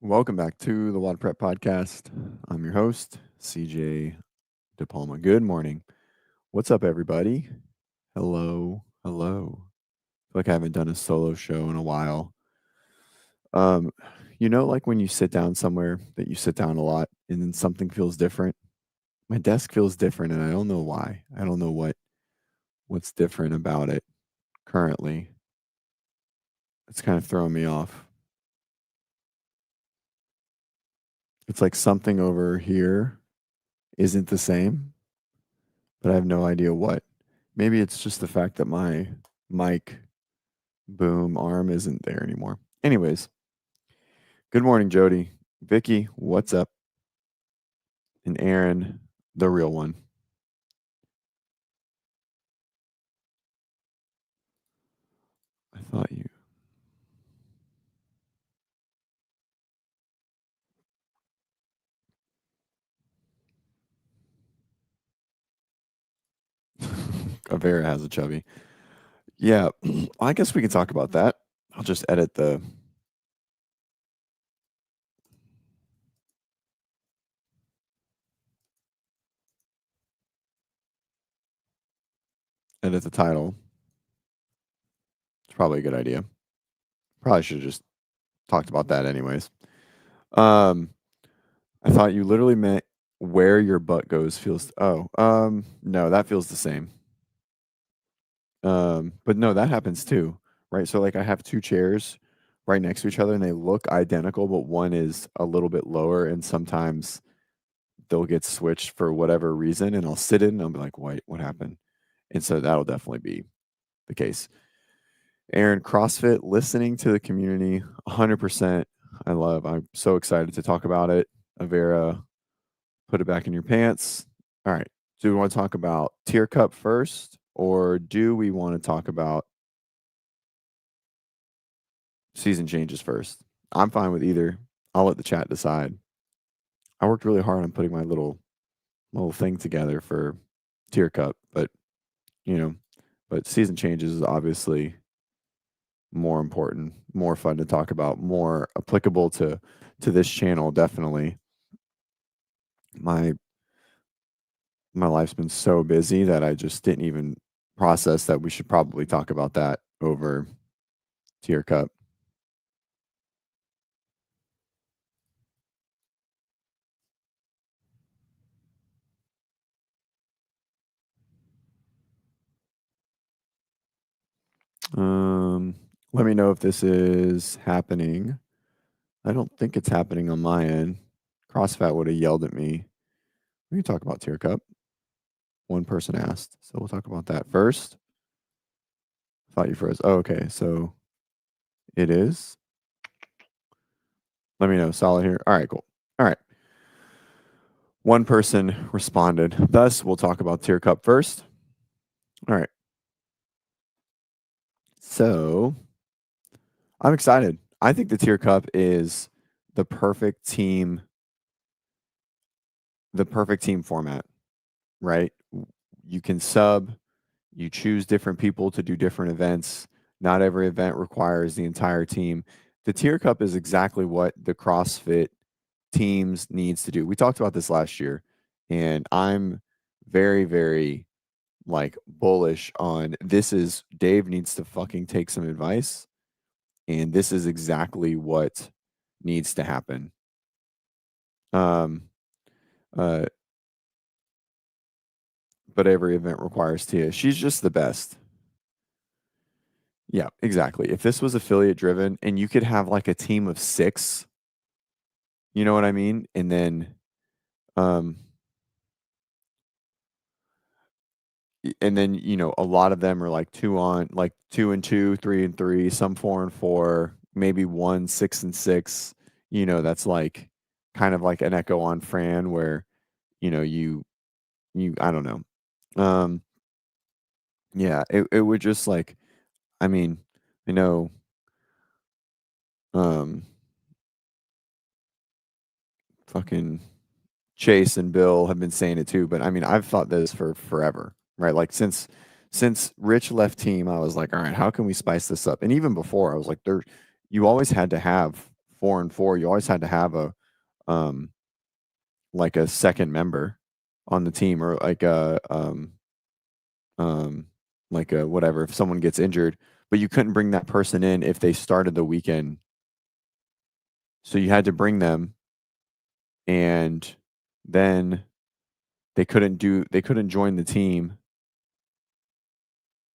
Welcome back to the WODprep podcast. I'm your host, CJ DePalma. Good morning. What's up, everybody? Hello. Hello. I feel like I haven't done a solo show in a while. Um, like when you sit down somewhere that you sit down a lot and then something feels different. My desk feels different and I don't know why. I don't know what's different about it currently. It's kind of throwing me off. It's like something over here isn't the same, but I have no idea what. Maybe it's just the fact that my mic boom arm isn't there anymore. Anyways, good morning, Jody. Vicky, what's up? And Aaron, the real one. I thought you. Avera has a chubby. Yeah, I guess we can talk about that. I'll just edit the title. It's probably a good idea. Probably should have just talked about that anyways. Um, I thought you literally meant where your butt goes feels. No, that feels the same. But no, that happens too, right? So like I have two chairs right next to each other and they look identical, but one is a little bit lower and sometimes they'll get switched for whatever reason and I'll sit in and I'll be like, wait, what happened? And so that'll definitely be the case. Aaron, CrossFit, listening to the community, 100%. I'm so excited to talk about it. Avera, put it back in your pants. All right. Do we want to talk about Tyr Cup first, or do we want to talk about season changes first? I'm fine with either. I'll let the chat decide. I worked really hard on putting my little thing together for Tyr Cup, but but season changes is obviously more important, more fun to talk about, more applicable to this channel. Definitely, my life's been so busy that I just didn't even process that we should probably talk about that over Tyr Cup. Let me know if this is happening. I don't think it's happening on my end. CrossFit would have yelled at me. We can talk about Tyr Cup. One person asked, so we'll talk about that first. Thought you froze. Oh, okay, so it is. Let me know. Solid here. All right, cool. All right. One person responded. Thus, we'll talk about Tyr Cup first. All right. So I'm excited. I think the Tyr Cup is the perfect team format, right? You can sub, you choose different people to do different events. Not every event requires the entire team. The Tyr Cup is exactly what the CrossFit teams needs to do. We talked about this last year, and I'm very, very like bullish on this. Is Dave needs to fucking take some advice, and this is exactly what needs to happen. Um, uh, but every event requires Tia. She's just the best. Yeah, exactly. If this was affiliate driven and you could have like a team of 6, you know what I mean? And then um a lot of them are like 2 and 2, 3 and 3, some 4 and 4, maybe 1 6 and 6. That's like kind of like an echo on Fran where you I don't know. Yeah, it would just like, I mean, I know um fucking Chase and Bill have been saying it too, but I mean, I've thought this for forever, right? Like since Rich left team, I was like, all right, how can we spice this up? And even before, I was like, you always had to have 4 and 4, you always had to have um, like a second member on the team or um, like a whatever if someone gets injured, but you couldn't bring that person in if they started the weekend. So you had to bring them, and then they couldn't join the team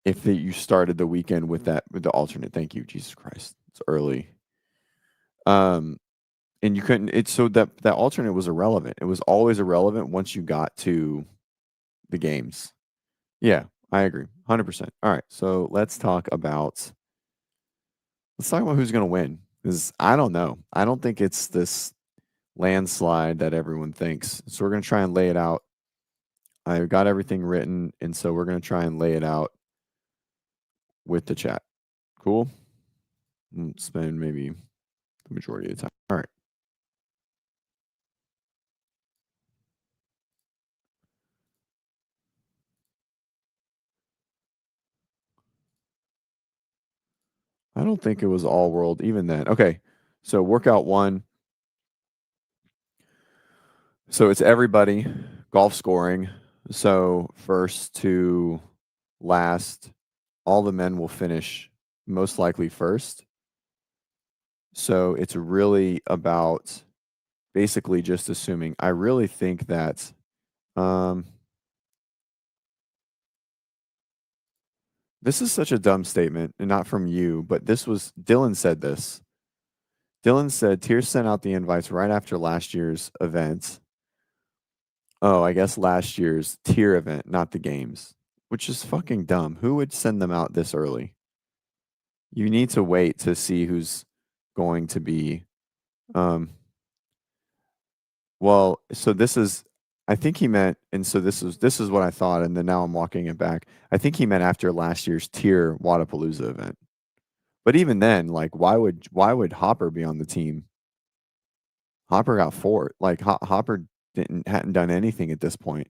if you started the weekend with the alternate. Thank you, Jesus Christ. It's early. Um, and you couldn't it's so that alternate was irrelevant. It was always irrelevant once you got to the games. Yeah, I agree. 100%. All right. So let's talk about who's going to win cuz I don't know. I don't think it's this landslide that everyone thinks. So we're going to try and lay it out. I've got everything written, and so we're going to try and lay it out with the chat. Cool? Spend maybe the majority of the time. All right. I don't think it was all world even then. Okay. So workout 1. So it's everybody golf scoring. So first to last, all the men will finish most likely first. So it's really about basically just assuming. I really think that um this is such a dumb statement, and not from you, but Dylan said this. Dylan said Tyr sent out the invites right after last year's event. Oh, I guess last year's tier event, not the games, which is fucking dumb. Who would send them out this early? You need to wait to see who's going to be. Um, well, so this is, I think he meant, and so this is what I thought, and then now I'm walking it back. I think he meant after last year's tier Wadapalooza event. But even then, like, why would Hopper be on the team? Hopper got 4. Like Hopper hadn't done anything at this point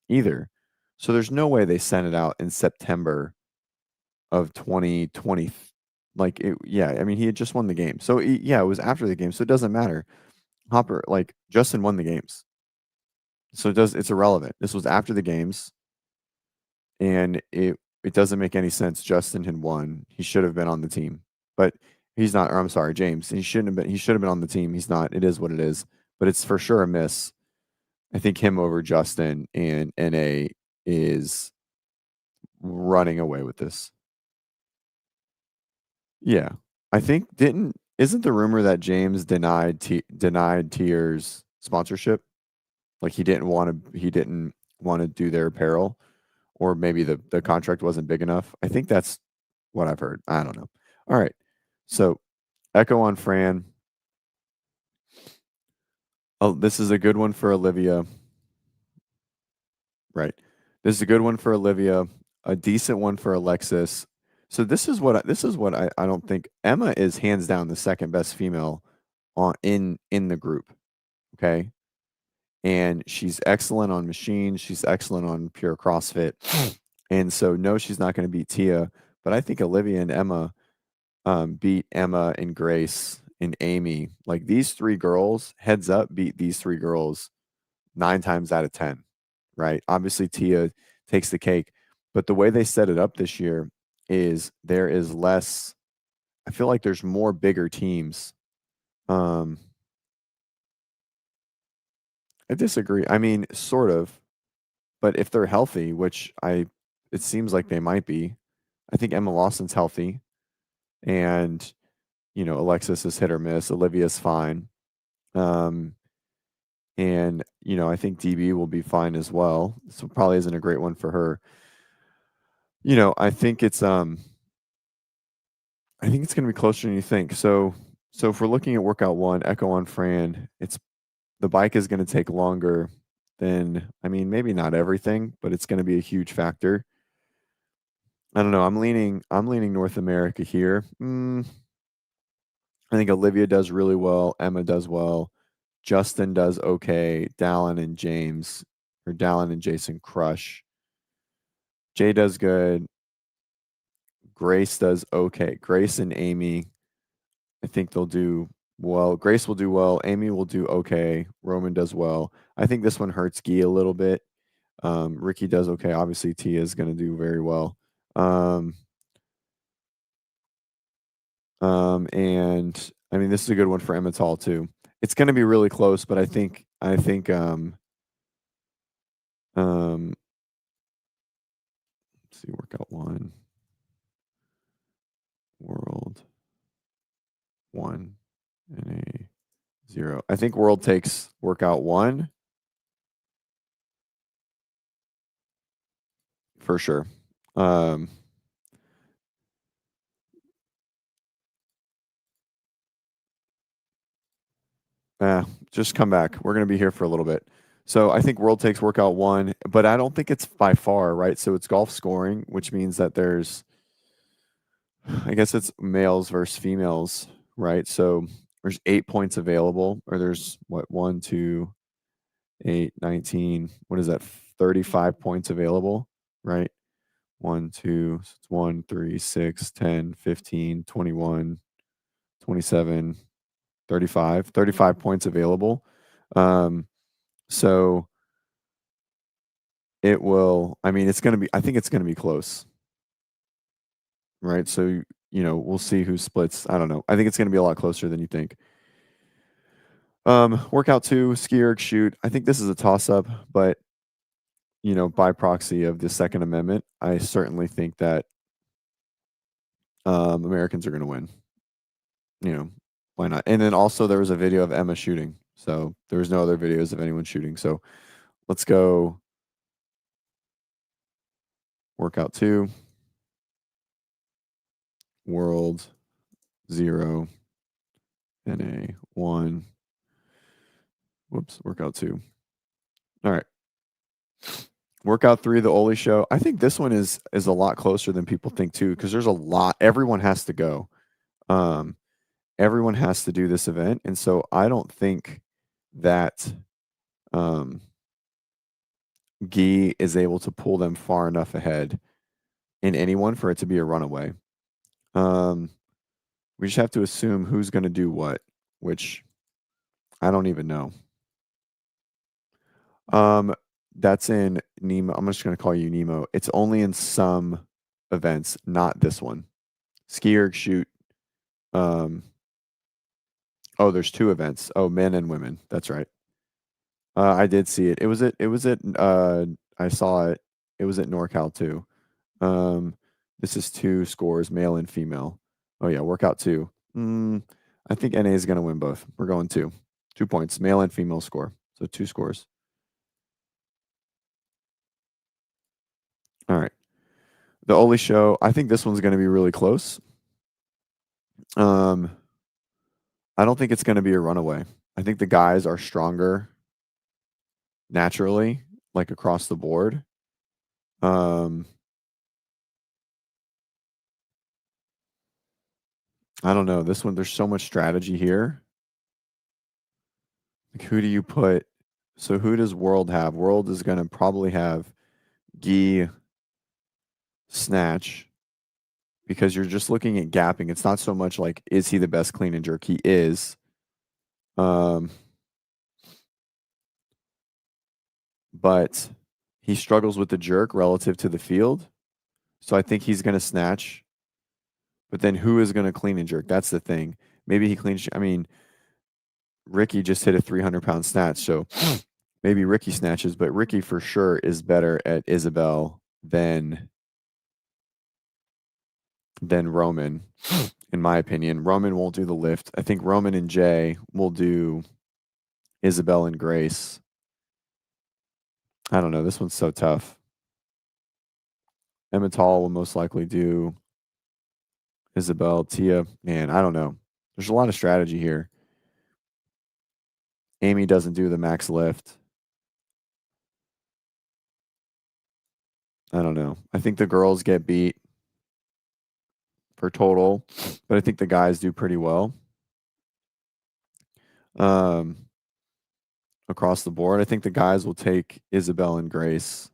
either. So there's no way they sent it out in September of 2020. Like yeah, I mean he had just won the game. So yeah, it was after the game, so it doesn't matter. Hopper, like Justin won the games. So it's irrelevant. This was after the games, and it doesn't make any sense. Justin had won. He should have been on the team. But he's not, or I'm sorry, James. He should have been on the team. He's not. It is what it is. But it's for sure a miss. I think him over Justin and NA is running away with this. Yeah. I think didn't isn't the rumor that James denied Tyr's sponsorship? Like he didn't want to do their apparel, or maybe the contract wasn't big enough. I think that's what I've heard. I don't know. All right. So Echo on Fran. Oh, this is a good one for Olivia. Right. This is a good one for Olivia, a decent one for Alexis. So this is what I don't think Emma is hands down the second best female in the group. Okay. And she's excellent on machines. She's excellent on pure CrossFit. And so no, she's not going to beat Tia, but I think Olivia and Emma beat Emma and Grace and Amy. Like these 3 girls, heads up, beat these 3 girls 9 times out of 10, right? Obviously, Tia takes the cake, but the way they set it up this year is there is less. I feel like there's more bigger teams. Um, I disagree. I mean, sort of, but if they're healthy, it seems like they might be. I think Emma Lawson's healthy, and Alexis is hit or miss. Olivia's fine. Um, and I think DB will be fine as well. So probably isn't a great one for her. I think it's going to be closer than you think. So if we're looking at workout 1, Echo on Fran, it's the bike is going to take longer than, I mean, maybe not everything, but it's going to be a huge factor. I don't know. I'm leaning North America here. I think Olivia does really well. Emma does well. Justin does okay. Dallin and Jason crush. Jay does good. Grace does okay. Grace and Amy, I think they'll do well. Grace will do well. Amy will do okay. Roman does well. I think this one hurts Guy a little bit. Ricky does okay. Obviously, Tia is going to do very well. Um, and I mean, this is a good one for Emmental too. It's going to be really close, but um, let's see, workout one, world one, and a 0. I think world takes workout one for sure. Um, just come back. We're going to be here for a little bit. So I think world takes workout one, but I don't think it's by far, right? So it's golf scoring, which means that I guess it's males versus females, right? So there's 8 points available, or there's what, 1, 2, 8, 19. What is that? 35 points available, right? 1, 2, so it's 1, 3, 6, 10, 15, 21, 27, 35 points available. Um, so it will, I mean, I think it's going to be close, right? So, we'll see who splits. I don't know. I think it's going to be a lot closer than you think. Workout two, ski erg shoot. I think this is a toss up, but by proxy of the Second Amendment, I certainly think that Americans are going to win. Why not? And then also there was a video of Emma shooting, so there was no other videos of anyone shooting. So let's go workout two, world 0, NA 1. Whoops, workout two. All right. Workout three, the Oli show. I think this one is a lot closer than people think too, because there's a lot. Everyone has to go. Um, everyone has to do this event, and so I don't think that um, Guy is able to pull them far enough ahead in anyone for it to be a runaway. Um, we just have to assume who's going to do what, which I don't even know. Um, that's in Nemo. I'm just going to call you Nemo. It's only in some events, not this one. Ski erg shoot. Um, oh, there's 2 events. Oh, men and women. That's right. I did see it. I saw it. It was at NorCal too. Um, this is 2 scores, male and female. Oh yeah, workout 2. I think NA is going to win both. We're going 2. 2 points, male and female score. So 2 scores. All right. The Oli show, I think this one's going to be really close. Um, I don't think it's going to be a runaway. I think the guys are stronger naturally, like across the board. Um, I don't know. This one, there's so much strategy here. Like, who do you put? So, who does World have? World is going to probably have Guy snatch because you're just looking at gapping. It's not so much like, is he the best clean and jerk? He is. But he struggles with the jerk relative to the field. So, I think he's going to snatch. But then who is going to clean and jerk? That's the thing. Maybe he cleans. I mean, Ricky just hit a 300-pound snatch. So maybe Ricky snatches, but Ricky for sure is better at Isabel than Roman, in my opinion. Roman won't do the lift. I think Roman and Jay will do Isabel and Grace. I don't know. This one's so tough. Emmental will most likely do Isabel, Tia. Man, I don't know. There's a lot of strategy here. Amy doesn't do the max lift. I don't know. I think the girls get beat for total, but I think the guys do pretty well. Across the board, I think the guys will take Isabel and Grace.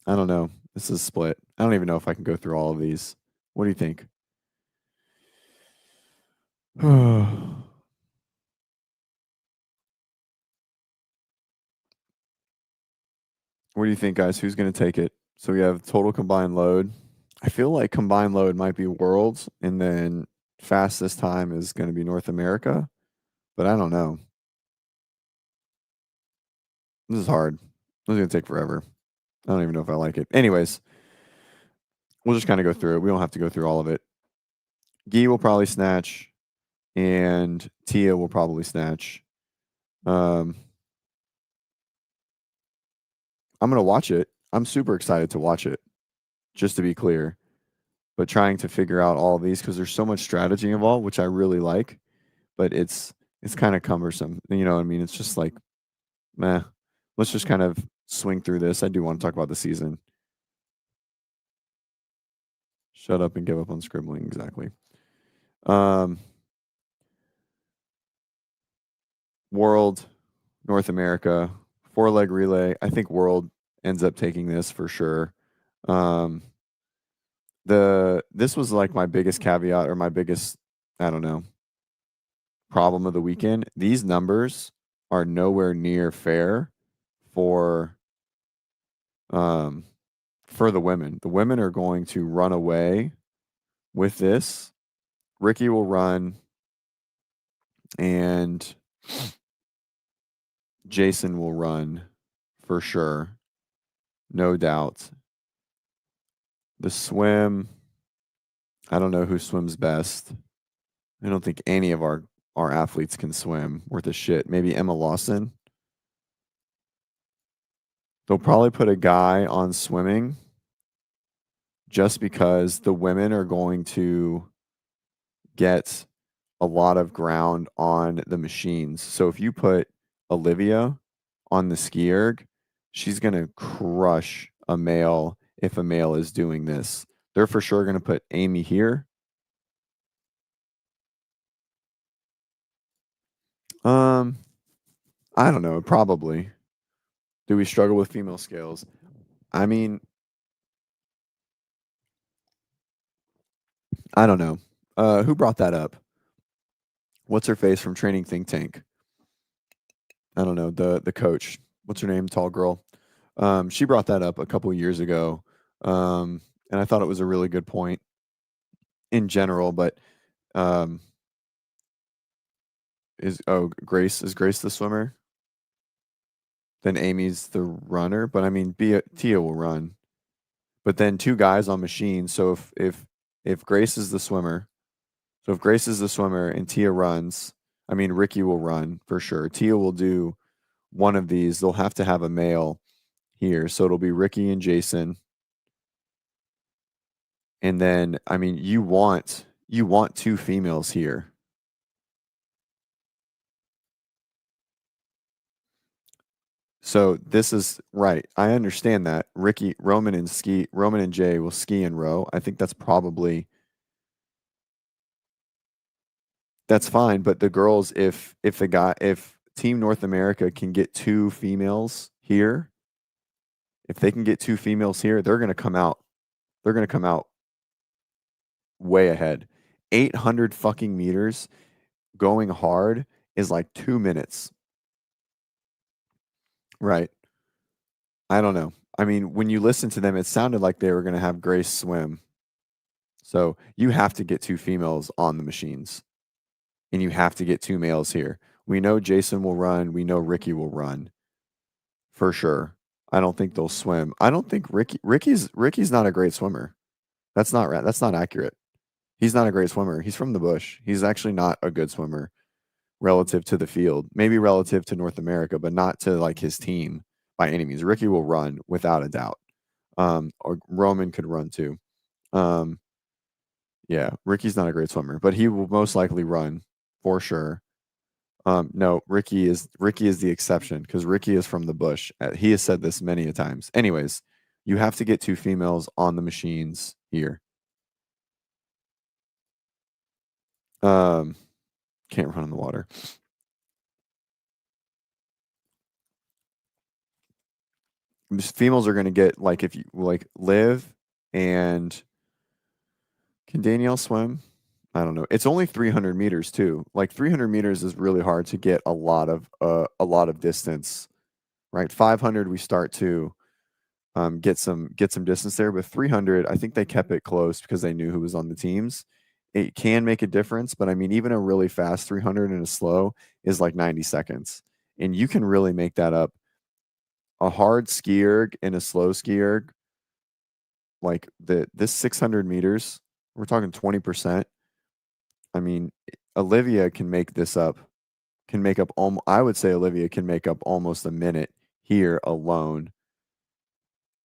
I don't know. This is split. I don't even know if I can go through all of these. What do you think? What do you think, guys? Who's going to take it? So we have total combined load. I feel like combined load might be worlds, and then fastest time is going to be North America, but I don't know. This is hard. This is going to take forever. I don't even know if I like it. Anyways, we'll just kind of go through it. We don't have to go through all of it. Guy will probably snatch, and Tia will probably snatch. Um, I'm going to watch it. I'm super excited to watch it, just to be clear. But trying to figure out all of these because there's so much strategy involved, which I really like. But it's kind of cumbersome. You know what I mean? It's just like, meh. Let's just kind of swing through this. I do want to talk about the season. Shut up and give up on scribbling. Exactly. Um, World, North America, 4-leg relay. I think World ends up taking this for sure. Um, this was like my biggest caveat or my biggest, I don't know, problem of the weekend. These numbers are nowhere near fair for um for the women. The women are going to run away with this. Ricky will run and Jason will run for sure. No doubt. The swim, I don't know who swims best. I don't think any of our athletes can swim worth a shit. Maybe Emma Lawson. They'll probably put a guy on swimming just because the women are going to get a lot of ground on the machines. So if you put Olivia on the ski erg, she's going to crush a male if a male is doing this. They're for sure going to put Amy here. Um, I don't know, probably. Do we struggle with female scales? I mean, I don't know. Who brought that up? What's her face from Training Think Tank? I don't know, the coach. What's her name? Tall girl. She brought that up a couple years ago. And I thought it was a really good point in general, but um Grace is Grace the swimmer? Then Amy's the runner, but I mean Tia will run. But then two guys on machines, so if Grace is the swimmer, so if Grace is the swimmer and Tia runs, I mean Ricky will run for sure. Tia will do one of these. They'll have to have a male here. So it'll be Ricky and Jason. And then I mean you want two females here. So this is right. I understand that. Roman and Jay will ski and row. I think that's fine. But the girls, if Team North America can get two females here, if they can get two females here, they're gonna come out. They're gonna come out way ahead. 800 fucking meters going hard is like 2 minutes. Right. I don't know. I mean, when you listen to them, it sounded like they were gonna have Grace swim. So you have to get two females on the machines and you have to get two males here. We know Jason will run. We know Ricky will run for sure. I don't think they'll swim. I don't think Ricky's not a great swimmer. That's not right. That's not accurate. He's not a great swimmer. He's from the bush. He's actually not a good swimmer relative to the field. Maybe relative to North America, but not to like his team by any means. Ricky will run without a doubt. Or Roman could run too. Um, Yeah, Ricky's not a great swimmer, but he will most likely run for sure. No, Ricky is the exception because Ricky is from the bush. He has said this many a times. Anyways, you have to get two females on the machines here. Um, can't run in the water. Females are going to get like if you like Liv and can Danielle swim? I don't know. It's only 300 meters too. Like 300 meters is really hard to get a lot of distance, right? 500 we start to get some distance there, but 300 I think they kept it close because they knew who was on the teams. It can make a difference, but I mean even a really fast 300 and a slow is like 90 seconds. And you can really make that up. A hard ski erg and a slow ski erg, like this 600 meters, we're talking 20%. I mean, Olivia can make this up, can make up, I would say Olivia can make up almost a minute here alone.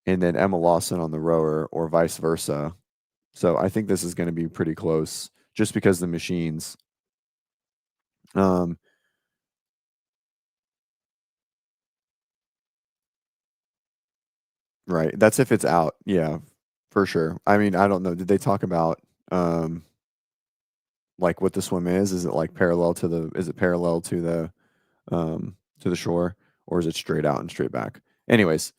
And then Emma Lawson on the rower or vice versa. So I think this is going to be pretty close just because the machines. Um, right. That's if it's out. Yeah, for sure. I mean, I don't know. Did they talk about like what the swim is? Is it like parallel to is it parallel to the shore, or is it straight out and straight back? Anyways,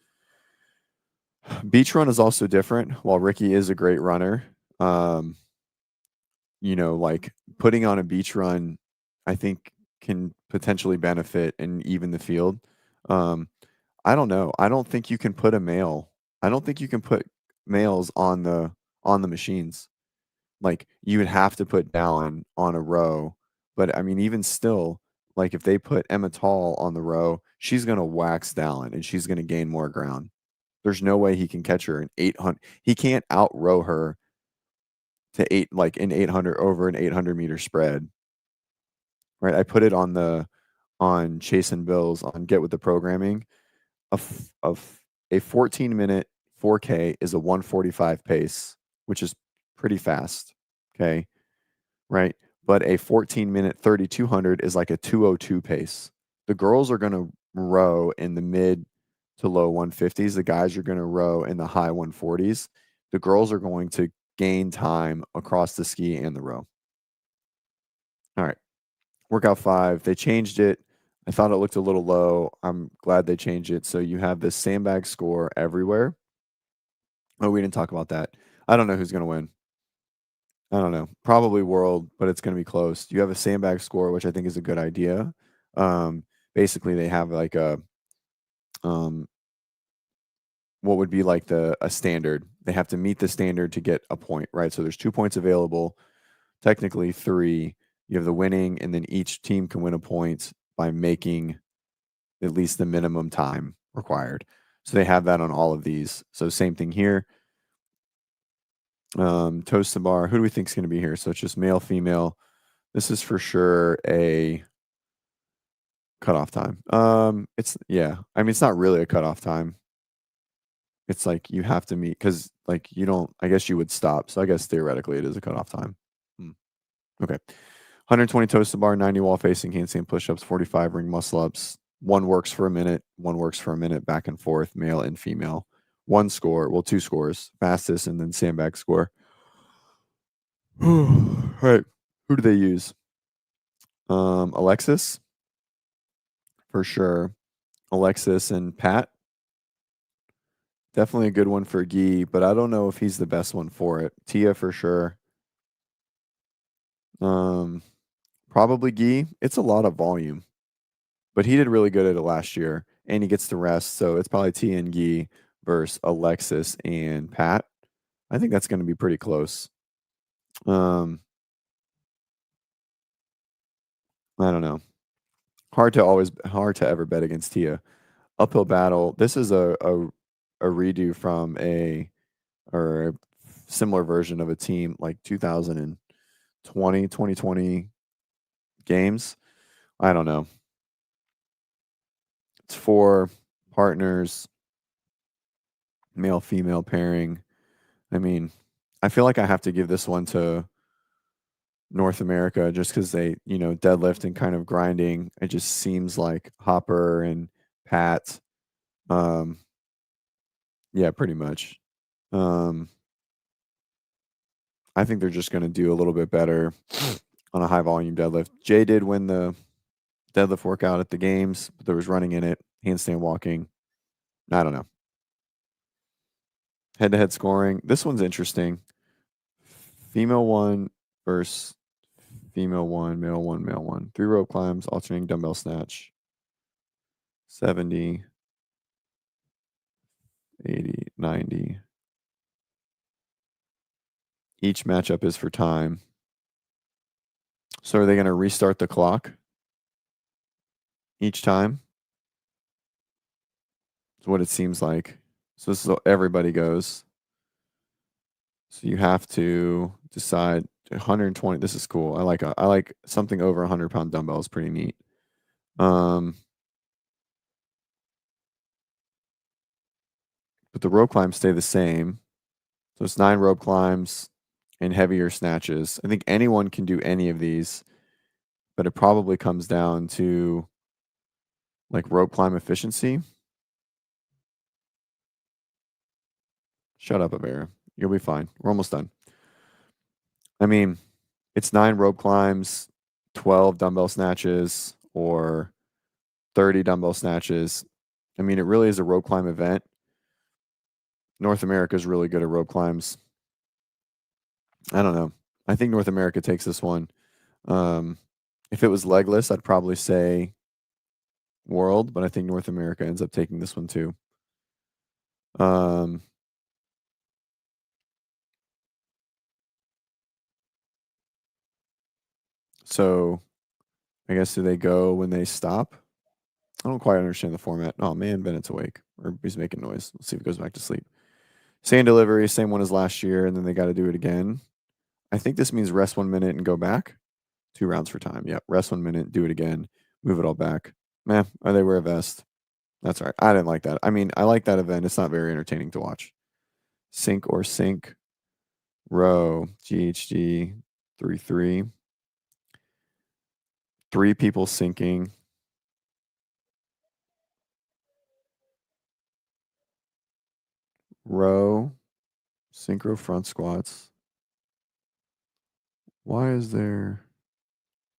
beach run is also different. While Ricky is a great runner, um, like putting on a beach run, I think can potentially benefit and even the field. Um, I don't know. I don't think you can put a male. I don't think you can put males on the machines. Like you would have to put Dallin on a row. But I mean, even still, like if they put Emma Tall on the row, she's gonna wax Dallin and she's gonna gain more ground. There's no way he can catch her in 800. He can't out row her to like in 800 over an 800-meter spread. Right. I put it on Chase and Bills on Get with the Programming. A 14-minute 4K is a 145 pace, which is pretty fast. Okay. Right. But a 14-minute 3200 is like a 202 pace. The girls are going to row in the mid to low 150s. The guys are going to row in the high 140s. The girls are going to gain time across the ski and the row. All right. Workout 5. They changed it. I thought it looked a little low. I'm glad they changed it. So you have this sandbag score everywhere. Oh, we didn't talk about that. I don't know who's going to win. I don't know. Probably world, but it's going to be close. You have a sandbag score, which I think is a good idea. Basically, they have like um, what would be like a standard. They have to meet the standard to get a point, right? So there's 2 points available, technically three. You have the winning, and then each team can win a point by making at least the minimum time required. So they have that on all of these. So same thing here. Toast to bar. Who do we think is going to be here? So it's just male, female. This is for sure a cutoff time. It's yeah. I mean, it's not really a cutoff time. It's like you have to meet because like you don't. I guess you would stop. So I guess theoretically it is a cutoff time. Hmm. Okay. 120 toast to bar, 90 wall facing handstand push-ups, 45 ring muscle ups. One works for a minute. One works for a minute. Back and forth, male and female. One score. Well, two scores. Fastest and then sandbag score. All right. Who do they use? Alexis for sure. Alexis and Pat. Definitely a good one for Guy, but I don't know if he's the best one for it. Tia for sure. Um, Probably Guy. It's a lot of volume, but he did really good at it last year, and he gets the rest. So it's probably Tia and Guy versus Alexis and Pat. I think that's going to be pretty close. Um, I don't know. Hard to ever bet against Tia. Uphill battle. This is a redo from or a similar version of a team like 2020 games. I don't know. It's four partners, male female pairing. I mean, I feel like I have to give this one to North America just because they, deadlift and kind of grinding. It just seems like Hopper and Pat. Um, yeah, pretty much. Um, I think they're just going to do a little bit better on a high volume deadlift. Jay did win the deadlift workout at the games, but there was running in it, handstand walking. I don't know. Head to head scoring. This one's interesting. Female one versus female 1, male 1, male 1. 3 rope climbs, alternating dumbbell snatch. 70, 80, 90. Each matchup is for time. So are they going to restart the clock each time? That's what it seems like. So this is everybody goes. So you have to decide 120. This is cool. I like something over 100-pound dumbbell is pretty neat. But the rope climbs stay the same. So it's 9 rope climbs and heavier snatches. I think anyone can do any of these, but it probably comes down to like rope climb efficiency. Shut up, Avera. You'll be fine. We're almost done. I mean, it's 9 rope climbs, 12 dumbbell snatches, or 30 dumbbell snatches. I mean, it really is a rope climb event. North America is really good at rope climbs. I don't know. I think North America takes this one. If it was legless, I'd probably say world, but I think North America ends up taking this one too. So I guess do they go when they stop? I don't quite understand the format. Oh man, Bennett's awake or he's making noise. Let's see if he goes back to sleep. Same delivery, same one as last year, and then they got to do it again. I think this means rest 1 minute and go back. 2 rounds for time. Yeah, rest 1 minute, do it again, move it all back. Meh, or they wear a vest. That's all right. I didn't like that. I mean, I like that event. It's not very entertaining to watch. Sink or sink, row, GHG, 3-3. 3 people sinking. Row, synchro front squats. Why is there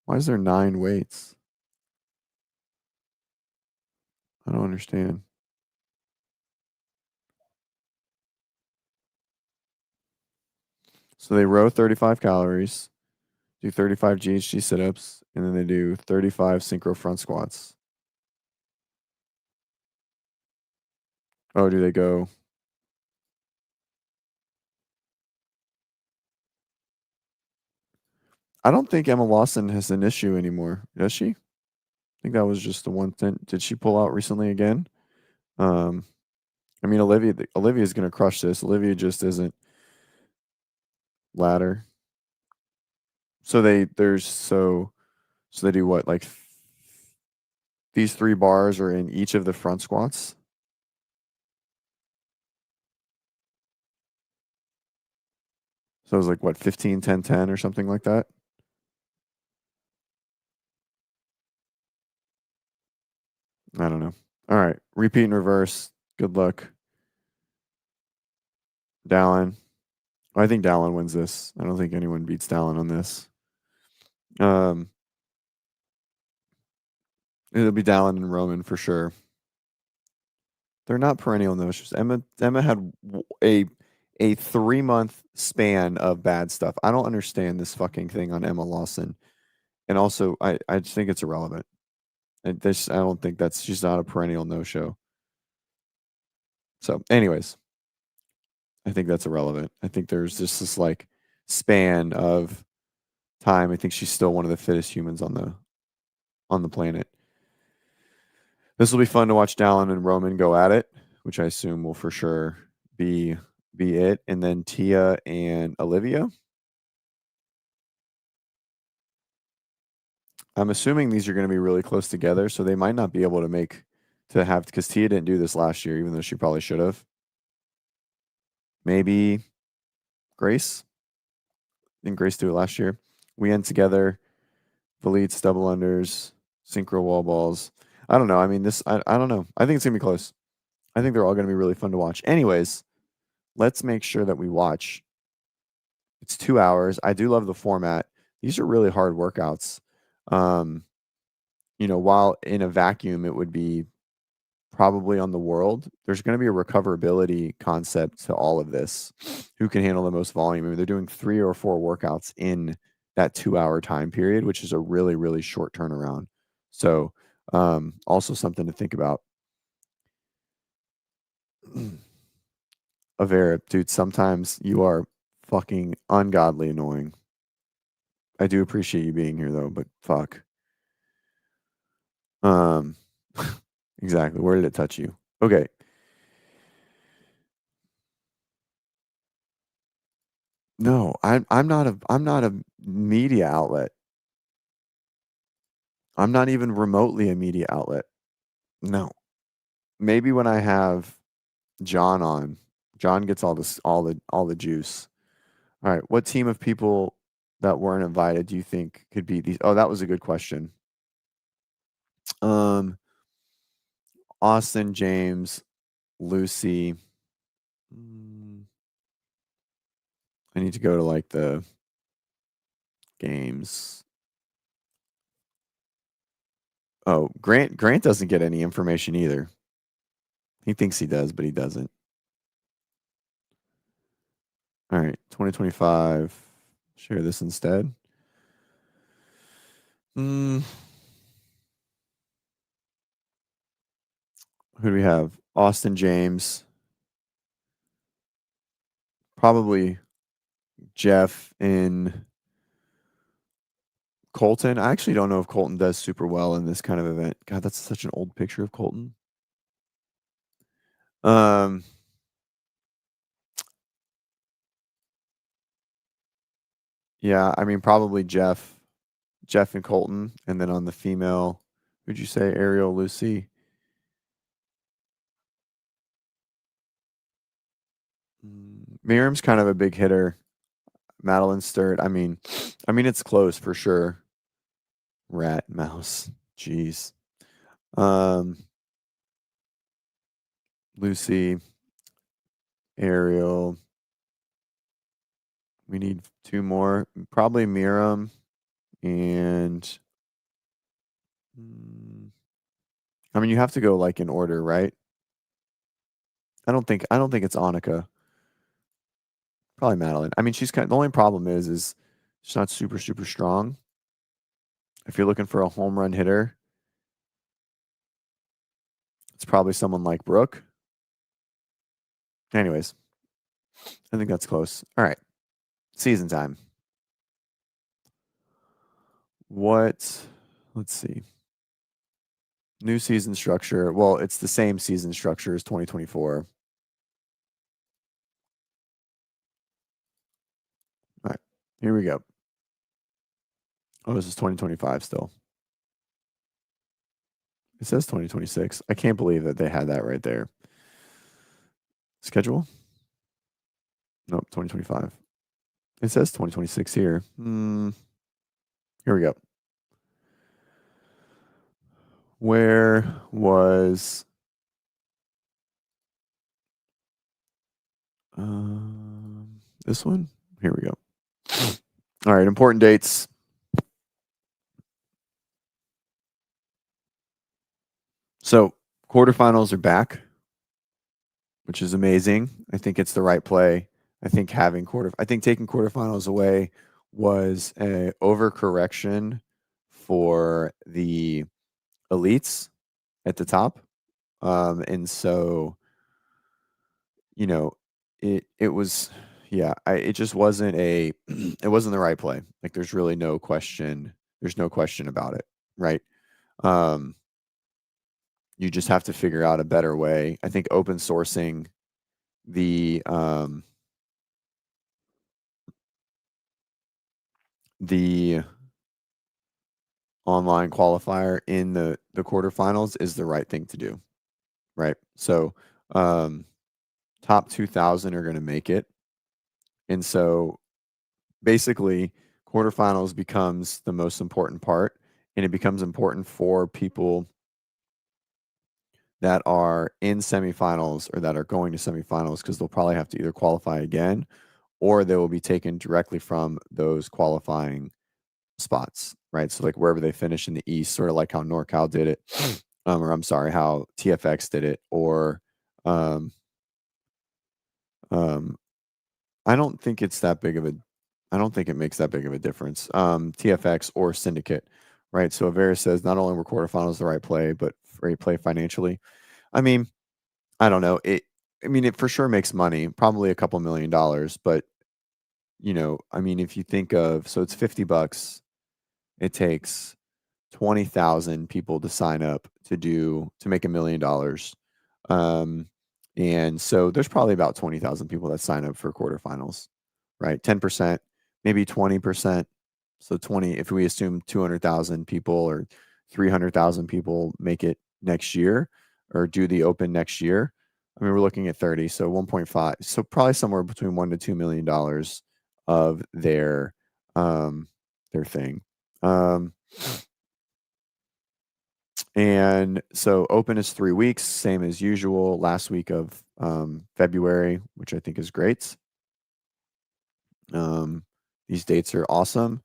9 weights? I don't understand. So they row 35 calories, do 35 GHG sit-ups, and then they do 35 synchro front squats. Oh, do they go? I don't think Emma Lawson has an issue anymore, does she? I think that was just the one thing. Did she pull out recently again? I mean, Olivia's going to crush this. Olivia just isn't ladder. So they do what? Like these 3 bars are in each of the front squats. So it was like what, 15, 10, 10 or something like that? I don't know. All right. Repeat and reverse. Good luck. Dallin. I think Dallin wins this. I don't think anyone beats Dallin on this. It'll be Dallin and Roman for sure. They're not perennial no-shows. Emma had a 3-month span of bad stuff. I don't understand this fucking thing on Emma Lawson. And also, I just think it's irrelevant. I don't think she's not a perennial no-show. So, anyways, I think that's irrelevant. I think there's just this like span of time. I think she's still one of the fittest humans on the planet. This will be fun to watch Dallin and Roman go at it, which I assume will for sure be it. And then Tia and Olivia. I'm assuming these are going to be really close together, so they might not be able to have because Tia didn't do this last year, even though she probably should have. Maybe Grace. Didn't Grace do it last year? We end together. Valids, double unders, synchro wall balls. I don't know. I mean, I don't know. I think it's going to be close. I think they're all going to be really fun to watch. Anyways, let's make sure that we watch. It's 2 hours. I do love the format. These are really hard workouts. While in a vacuum, it would be probably on the world, there's going to be a recoverability concept to all of this. Who can handle the most volume? I mean, they're doing 3 or 4 workouts in that 2-hour time period, which is a really, really short turnaround. So, also something to think about. Avera, dude, sometimes you are fucking ungodly annoying. I do appreciate you being here though, but fuck. Um, exactly. Where did it touch you? Okay. No, I'm not a media outlet. I'm not even remotely a media outlet. No. Maybe when I have John on, John gets all the juice. All right. What team of people that weren't invited do you think could be these? Oh, that was a good question. Um, Austin, James, Lucy. Mm, I need to go to like the games. Oh, Grant doesn't get any information either. He thinks he does, but he doesn't. All right, 2025. Share this instead. Mm, who do we have? Austin James. Probably Jeff in Colton. I actually don't know if Colton does super well in this kind of event. God, that's such an old picture of Colton. Um, yeah, I mean probably Jeff and Colton, and then on the female, who'd you say? Ariel, Lucy. Miriam's kind of a big hitter. Madeline Sturt. I mean it's close for sure. Rat mouse. Jeez. Um, Lucy, Ariel. We need two more. Probably Miriam and mm, I mean you have to go like in order, right? I don't think it's Annika. Probably Madeline. I mean the only problem is she's not super super strong. If you're looking for a home run hitter, it's probably someone like Brooke. Anyways, I think that's close. All right. Season time. What? Let's see. New season structure. Well, it's the same season structure as 2024. All right. Here we go. Oh, this is 2025 still. It says 2026. I can't believe that they had that right there. Schedule? Nope, 2025. It says 2026 here. Here we go. Where was this one? Here we go. All right, important dates. So, quarterfinals are back, which is amazing. I think it's the right play. I think taking quarterfinals away was a overcorrection for the elites at the top. And so, you know, it was yeah, it just wasn't it wasn't the right play. Like there's really no question. There's no question about it, right? Um, you just have to figure out a better way. I think open sourcing the the online qualifier in the quarterfinals is the right thing to do, right? So, top 2000 are going to make it. And so basically quarterfinals becomes the most important part, and it becomes important for people that are in semifinals or that are going to semifinals because they'll probably have to either qualify again or they will be taken directly from those qualifying spots, right? So like wherever they finish in the East, sort of like how NorCal did it, or I'm sorry, how TFX did it, or um, um, I don't think it's that big of a I don't think it makes that big of a difference. TFX or syndicate, right? So Avera says not only were quarterfinals the right play, but right play financially. I mean, I don't know. It for sure makes money, probably a couple $1 million, but I mean, if you think of, so it's $50, it takes 20,000 people to sign up to make $1 million. Um, and so there's probably about 20,000 people that sign up for quarterfinals, right? 10%, maybe 20%. So 20, if we assume 200,000 people or 300,000 people make it next year or do the open next year, I mean, we're looking at 30, so 1.5. So probably somewhere between $1 to $2 million of their thing. And so open is 3 weeks, same as usual, last week of February, which I think is great. These dates are awesome.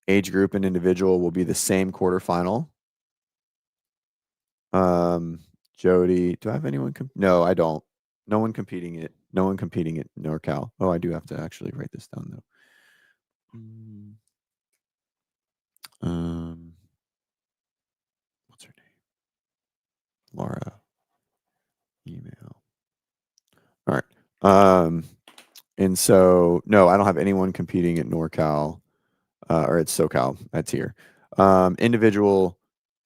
Age group and individual will be the same quarterfinal. Jody, do I have anyone? No, I don't. No one competing at NorCal. Oh, I do have to actually write this down though. What's her name? Laura. Email. All right. And so no, I don't have anyone competing at NorCal or at SoCal at Tyr. Individual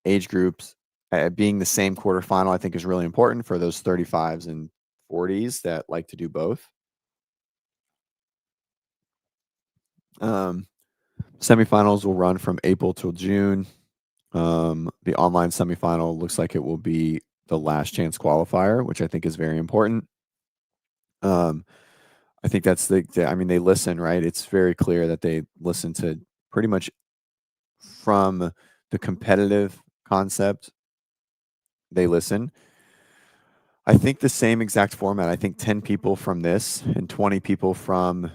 age groups being the same quarterfinal, I think is really important for those 35s and 40s that like to do both. Semifinals will run from April till June. The online semifinal looks like it will be the last chance qualifier, which I think is very important. I think that's I mean, they listen, right? It's very clear that they listen to pretty much from the competitive concept, they listen. I think the same exact format. I think 10 people from this and 20 people from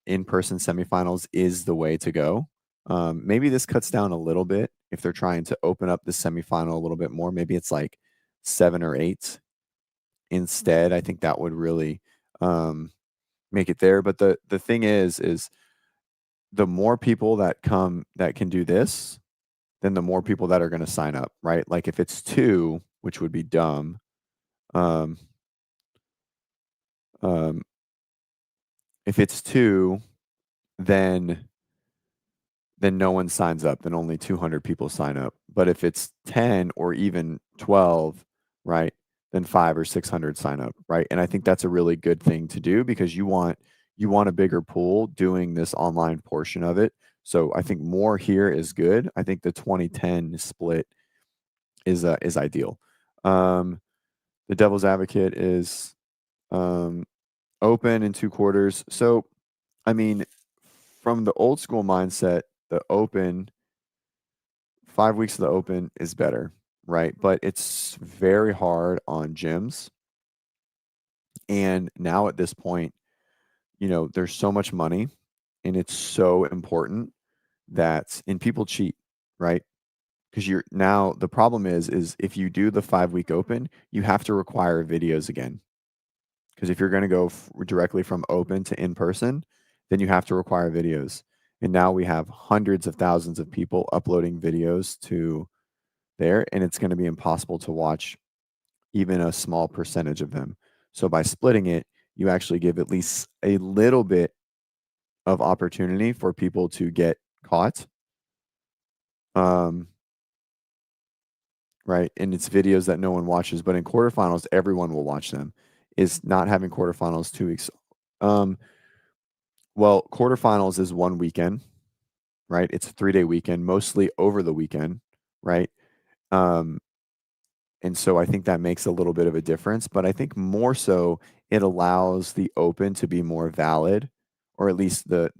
in-person semifinals is the way to go. Maybe this cuts down a little bit if they're trying to open up the semifinal a little bit more. Maybe it's like 7 or 8 instead. I think that would really make it there. But the thing is the more people that can do this, then the more people that are going to sign up, right? Like if it's 2, which would be dumb. Um, if it's 2, then no one signs up, then only 200 people sign up. But if it's 10 or even 12, right, then 5 or 600 sign up, right? And I think that's a really good thing to do because you want a bigger pool doing this online portion of it. So I think more here is good. I think the 2010 split is ideal. The devil's advocate is open in 2 quarters. So, I mean, from the old school mindset, the open 5 weeks of the open is better, right? But it's very hard on gyms. And now at this point, there's so much money and it's so important that and people cheat, right? Because you're now the problem is if you do the 5-week open, you have to require videos again. Because if you're going to go directly from open to in person, then you have to require videos. And now we have hundreds of thousands of people uploading videos to there, and it's going to be impossible to watch even a small percentage of them. So by splitting it, you actually give at least a little bit of opportunity for people to get caught. Right. And it's videos that no one watches, but in quarterfinals, everyone will watch them. Is not having quarterfinals 2 weeks. Well, quarterfinals is 1 weekend, right? It's a 3-day weekend, mostly over the weekend, right? And so I think that makes a little bit of a difference, but I think more so it allows the open to be more valid, or at least it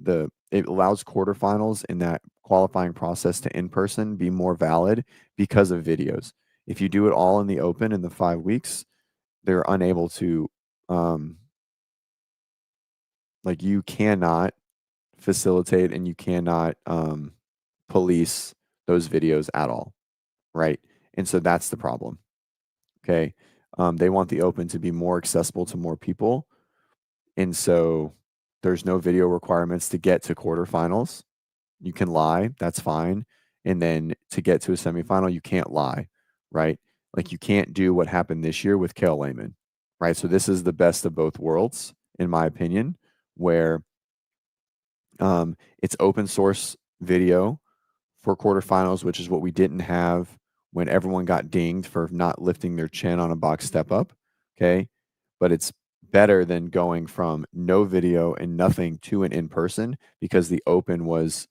allows quarterfinals in that qualifying process to in person be more valid because of videos. If you do it all in the open in the 5 weeks, they're unable to like you cannot facilitate and you cannot police those videos at all, right? And so that's the problem. Okay. They want the open to be more accessible to more people. And so There's no video requirements to get to quarterfinals. You can lie, that's fine. And then to get to a semifinal, you can't lie, right? Like you can't do what happened this year with Kale Lehman, right? So this is the best of both worlds, in my opinion, where it's open source video for quarterfinals, which is what we didn't have when everyone got dinged for not lifting their chin on a box step up. Okay. But it's better than going from no video and nothing to an in person because the open was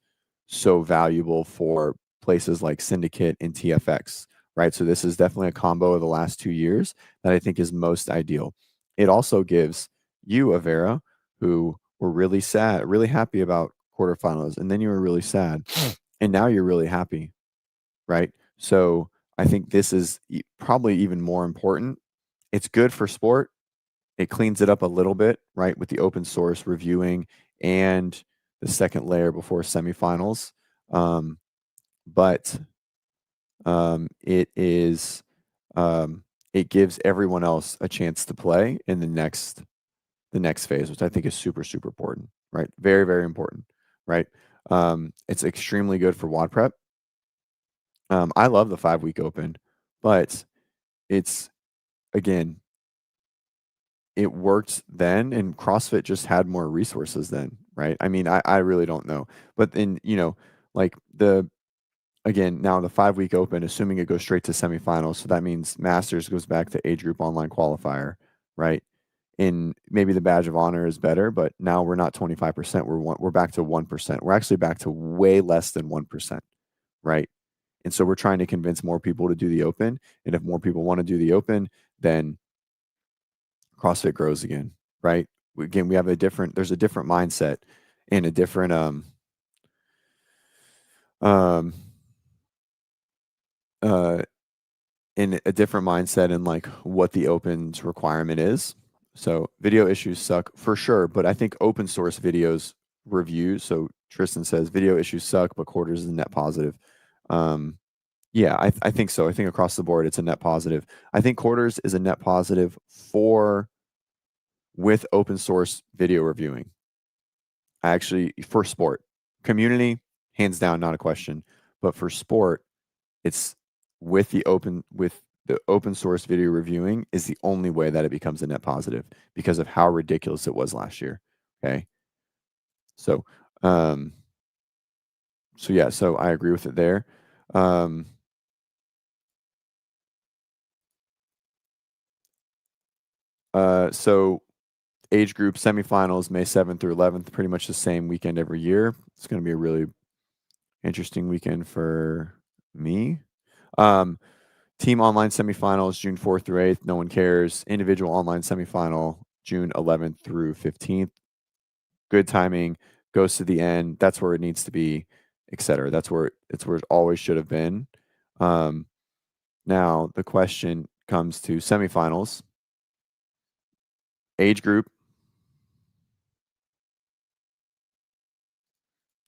so valuable for places like Syndicate and TFX, right? So this is definitely a combo of the last 2 years that I think is most ideal. It also gives you, Avera, who were really sad, really happy about quarterfinals, and then you were really sad, and now you're really happy, right? So I think this is probably even more important. It's good for sport. It cleans it up a little bit, right, with the open source reviewing and the second layer before semifinals. But it is it gives everyone else a chance to play in the next phase, which I think is super, super important, right? Very, very important, right? It's extremely good for WODprep. I love the 5-week open, but it's again, it worked then, and CrossFit just had more resources then, right? I mean, I really don't know, but then like again, now the 5-week open, assuming it goes straight to semifinals, so that means Masters goes back to age group online qualifier, right? In maybe the badge of honor is better, but now we're not 25%. We're back to 1%. We're actually back to way less than 1%, right? And so we're trying to convince more people to do the open. And if more people want to do the open, then CrossFit grows again, right? Again, there's a different mindset and a different um uh in a different mindset in like what the open's requirement is. So video issues suck for sure, but I think open source videos reviews. So Tristan says video issues suck, but quarters is a net positive. Um, yeah, I think so. I think across the board it's a net positive. I think quarters is a net positive for with open source video reviewing. I actually for sport community hands down not a question, but for sport it's with the open source video reviewing is the only way that it becomes a net positive because of how ridiculous it was last year. Okay. So um so yeah, so I agree with it there. Um so age group semifinals May 7th through 11th, pretty much the same weekend every year. It's going to be a really interesting weekend for me. Um Team online semifinals June 4th through 8th. No one cares. Individual online semifinal June 11th through 15th. Good timing. Goes to the end. That's where it needs to be, etc. It's where it always should have been. Um, Now the question comes to semifinals. Age group.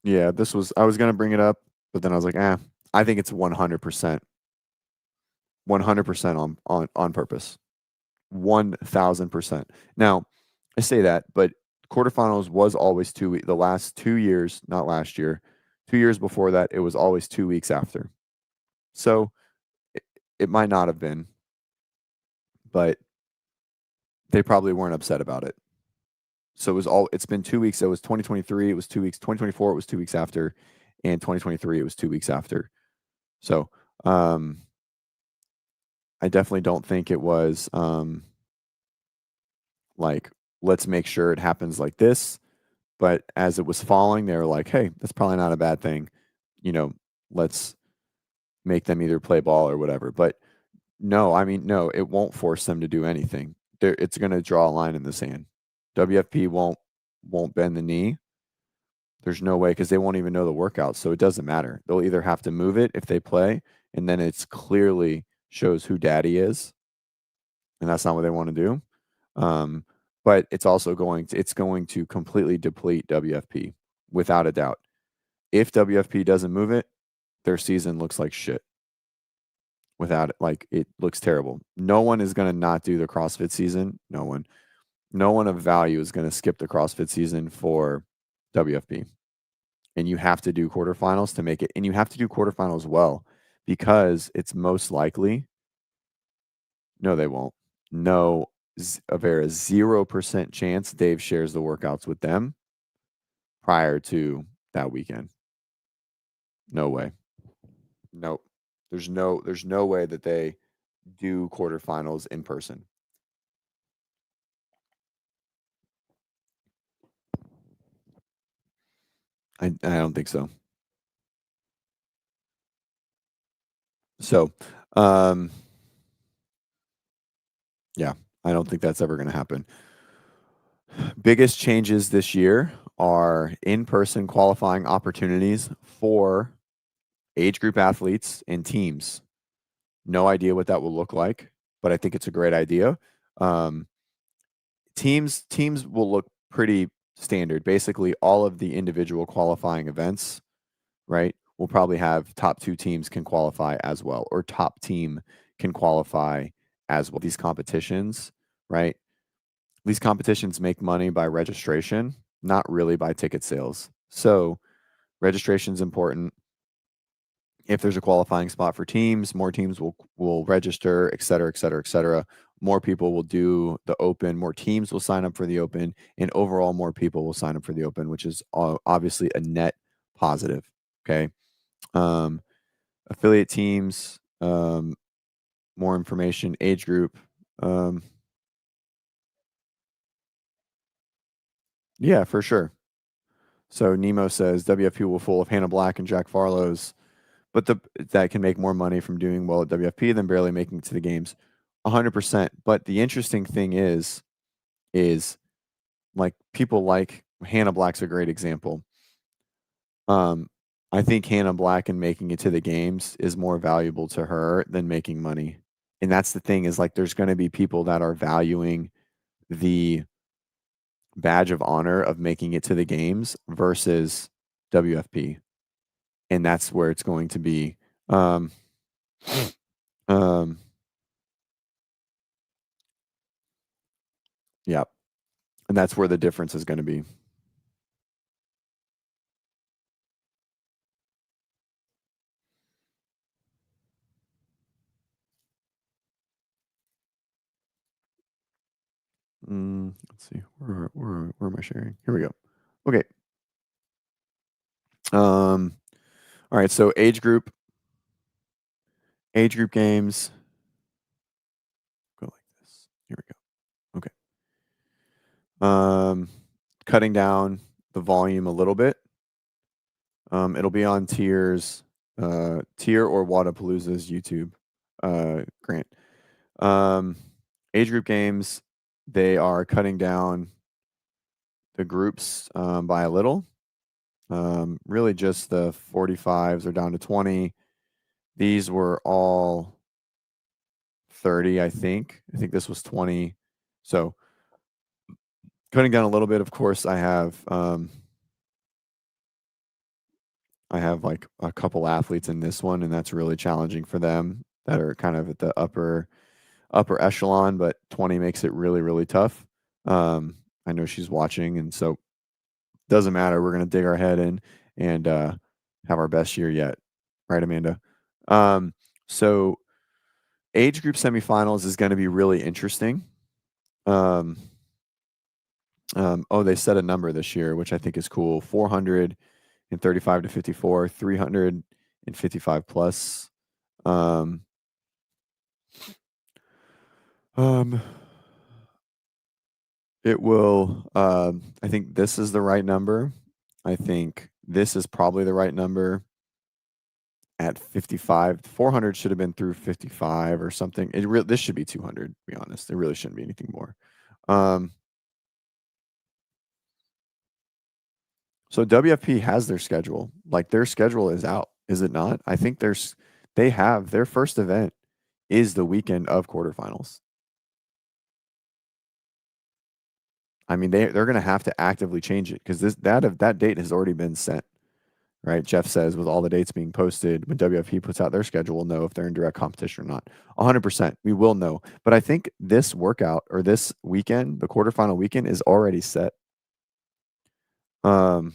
Yeah, I was gonna bring it up, but then I was like, I think it's 100%, 100% on purpose. 1000%. Now, I say that, but quarterfinals was always 2 weeks. The last 2 years, not last year, 2 years before that, it was always 2 weeks after. So it, it might not have been, but they probably weren't upset about it. So it's been 2 weeks. So it was 2023, it was 2 weeks. 2024, it was 2 weeks after. And 2023, it was 2 weeks after. So I definitely don't think it was like, let's make sure it happens like this. But as it was falling, they were like, hey, that's probably not a bad thing. You know, let's make them either play ball or whatever. But no, I mean, no, it won't force them to do anything. It's going to draw a line in the sand. WFP won't bend the knee. There's no way because they won't even know the workout. So it doesn't matter. They'll either have to move it if they play, and then it's clearly shows who daddy is. And that's not what they want to do. But it's also going to completely deplete WFP without a doubt. If WFP doesn't move it, their season looks like shit. Without it, like it looks terrible. No one is going to not do the CrossFit season. No one. no one of value is going to skip the CrossFit season for WFP. And you have to do quarterfinals to make it. And you have to do quarterfinals well because it's most likely, no, they won't. No, a very 0% chance Dave shares the workouts with them prior to that weekend. No way. Nope. There's no way that they do quarterfinals in person. I don't think so. So, yeah, I don't think that's ever going to happen. Biggest changes this year are in-person qualifying opportunities for age group athletes and teams. No idea what that will look like, but I think it's a great idea. Um, teams will look pretty standard. Basically, all of the individual qualifying events, right, will probably have top 2 teams can qualify as well, or top team can qualify as well. These competitions, right? These competitions make money by registration, not really by ticket sales. So registration is important. If there's a qualifying spot for teams, more teams will register, et cetera, et cetera, et cetera. More people will do the open, more teams will sign up for the open, and overall more people will sign up for the open, which is obviously a net positive. Okay. Um, affiliate teams, more information, age group. Yeah, for sure. So Nemo says WFP will full of Hannah Black and Jack Farlow's, but that can make more money from doing well at WFP than barely making it to the games. 100%. But the interesting thing is like people like Hannah Black's a great example. Um, I think Hannah Black and making it to the games is more valuable to her than making money. And that's the thing is like there's going to be people that are valuing the badge of honor of making it to the games versus WFP. And that's where it's going to be. Um, yeah. And that's where the difference is going to be. Let's see. Where am I sharing? Here we go. Okay. All right. So age group games. Go like this. Here we go. Okay. Cutting down the volume a little bit. It'll be on Tyr or Wadapalooza's YouTube. Grant. Age group games. They are cutting down the groups by a little. Really, just the 45s are down to 20. These were all 30, I think. I think this was 20. So cutting down a little bit. Of course, I have like a couple athletes in this one, and that's really challenging for them that are kind of at the upper echelon. But 20 makes it really really tough. I know she's watching, and so doesn't matter. We're gonna dig our head in and have our best year yet, right, Amanda? So age group semifinals is going to be really interesting. Oh, they set a number this year, which I think is cool. 435 to 54, 355 plus. Um, um, it will. I think this is the right number. I think this is probably the right number at 55. 400 should have been through 55 or something. This should be 200. To be honest, it really shouldn't be anything more. So WFP has their schedule. Like their schedule is out, is it not? I think they have their first event is the weekend of quarterfinals. I mean, they're going to have to actively change it because that date has already been set, right? Jeff says with all the dates being posted, when WFP puts out their schedule, we'll know if they're in direct competition or not. 100%, we will know. But I think this workout or this weekend, the quarterfinal weekend, is already set. Um,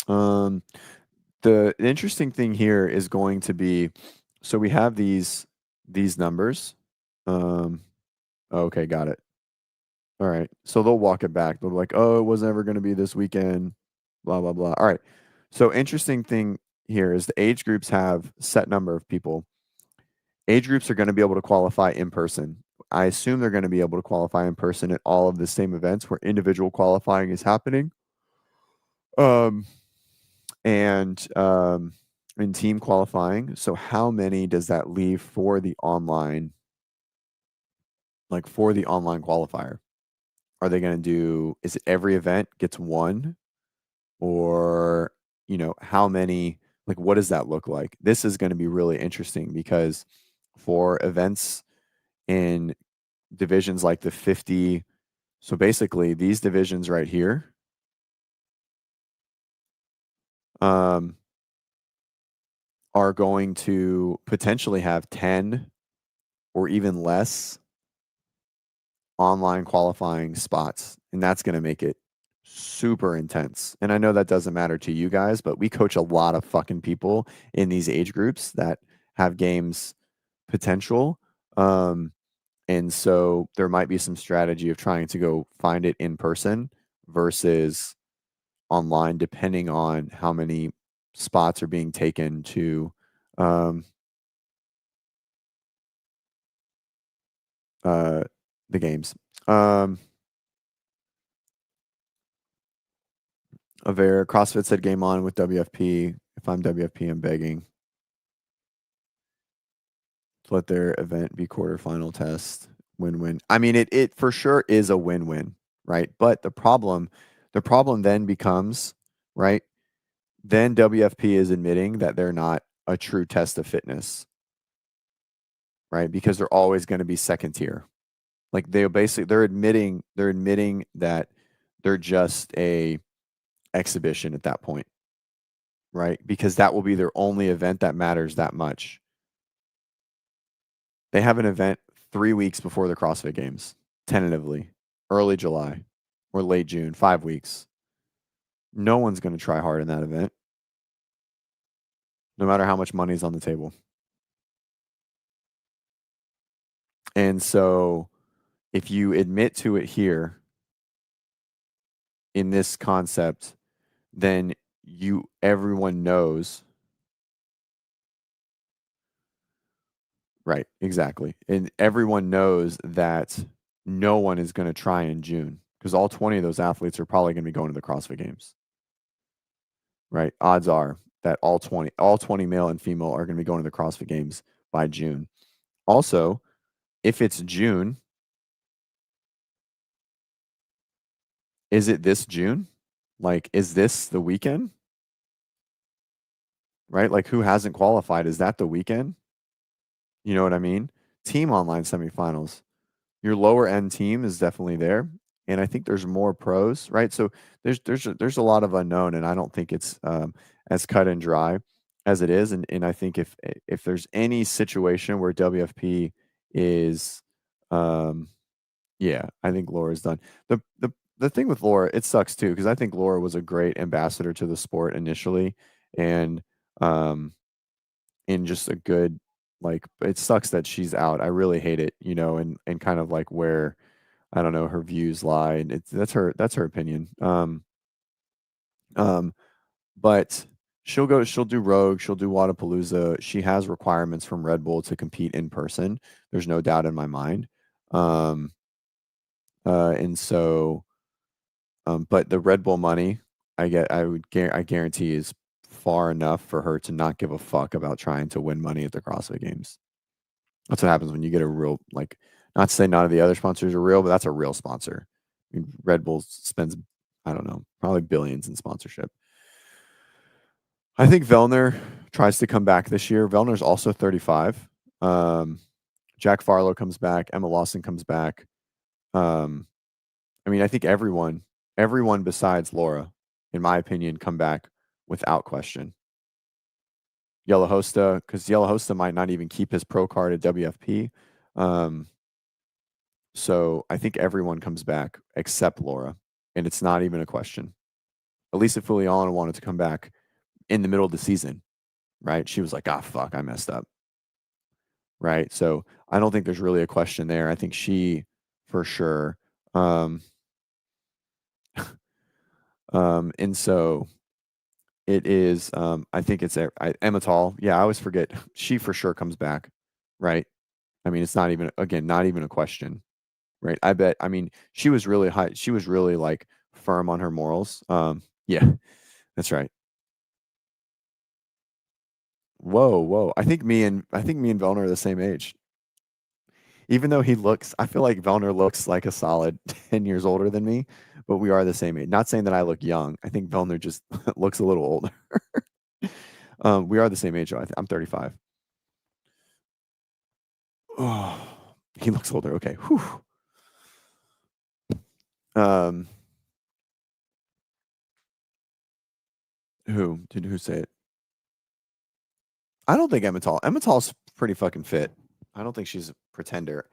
um, the interesting thing here is going to be, so we have these numbers. Okay, got it. All right. So they'll walk it back. They'll be like, oh, it wasn't ever going to be this weekend, blah, blah, blah. All right. So interesting thing here is the age groups have set number of people. Age groups are going to be able to qualify in person. I assume they're going to be able to qualify in person at all of the same events where individual qualifying is happening. Um, and in team qualifying. So how many does that leave for the online, like for the online qualifier? Are they going to do, is it every event gets one? Or, how many, like, what does that look like? This is going to be really interesting because for events in divisions like the 50, so basically these divisions right here, um, are going to potentially have 10 or even less online qualifying spots. And that's going to make it super intense. And I know that doesn't matter to you guys, but we coach a lot of fucking people in these age groups that have games potential. And so there might be some strategy of trying to go find it in person versus online, depending on how many spots are being taken to um, uh, the games. Aver CrossFit said game on with WFP. If I'm WFP, I'm begging to let their event be quarterfinal test. Win-win. I mean, it for sure is a win-win, right? But the problem then becomes, right? Then WFP is admitting that they're not a true test of fitness, right? Because they're always going to be second tier. Like they're admitting that they're just a exhibition at that point, right? Because that will be their only event that matters that much. They have an event 3 weeks before the CrossFit Games, tentatively, early July or late June, 5 weeks. No one's going to try hard in that event, no matter how much money is on the table. And so if you admit to it here in this concept, then everyone knows. Right, exactly. And everyone knows that no one is going to try in June because all 20 of those athletes are probably going to be going to the CrossFit Games. Right? Odds are that all 20 male and female are going to be going to the CrossFit Games by June. Also, if it's June, is it this June? Like, is this the weekend? Right? Like, who hasn't qualified? Is that the weekend? You know what I mean? Team online semifinals. Your lower end team is definitely there, and I think there's more pros, right? So there's a lot of unknown, and I don't think it's as cut and dry as it is. And I think if there's any situation where WFP is, um, yeah, I think Laura's done. The thing with Laura, it sucks too because I think Laura was a great ambassador to the sport initially, and um, in just a good, like, it sucks that she's out. I really hate it, and kind of like where I don't know her views lie. And that's her opinion. Um, but she'll do Rogue, she'll do Wadapalooza. She has requirements from Red Bull to compete in person. There's no doubt in my mind. Um, and so, but the Red Bull money I guarantee is far enough for her to not give a fuck about trying to win money at the CrossFit Games. That's what happens when you get a real, like, not to say none of the other sponsors are real, but that's a real sponsor. I mean, Red Bull spends, I don't know, probably billions in sponsorship. I think Vellner tries to come back this year. Vellner's also 35. Jack Farlow comes back. Emma Lawson comes back. Um, I mean, I think everyone besides Laura, in my opinion, come back without question. Yellow Hosta, because Yellow Hosta might not even keep his pro card at WFP. Um, so I think everyone comes back except Laura, and it's not even a question. Elisa Fuliana wanted to come back in the middle of the season, right? She was like, "Ah, fuck, I messed up," right? So I don't think there's really a question there. I think she, for sure, um, and so it is. I think it's Emma Tall. Yeah, I always forget. She for sure comes back, right? I mean, it's not even again, not even a question, right? I bet. I mean, she was really high. She was really like firm on her morals. Yeah, that's right. Whoa, whoa. I think me and Vellner are the same age. Even though I feel like Vellner looks like a solid 10 years older than me, but we are the same age. Not saying that I look young. I think Vellner just looks a little older. We are the same age, though. I'm 35. Oh, he looks older. Okay. Whew. Um, who say it? I don't think Emma Tall. Emma Tall's pretty fucking fit. I don't think she's a pretender.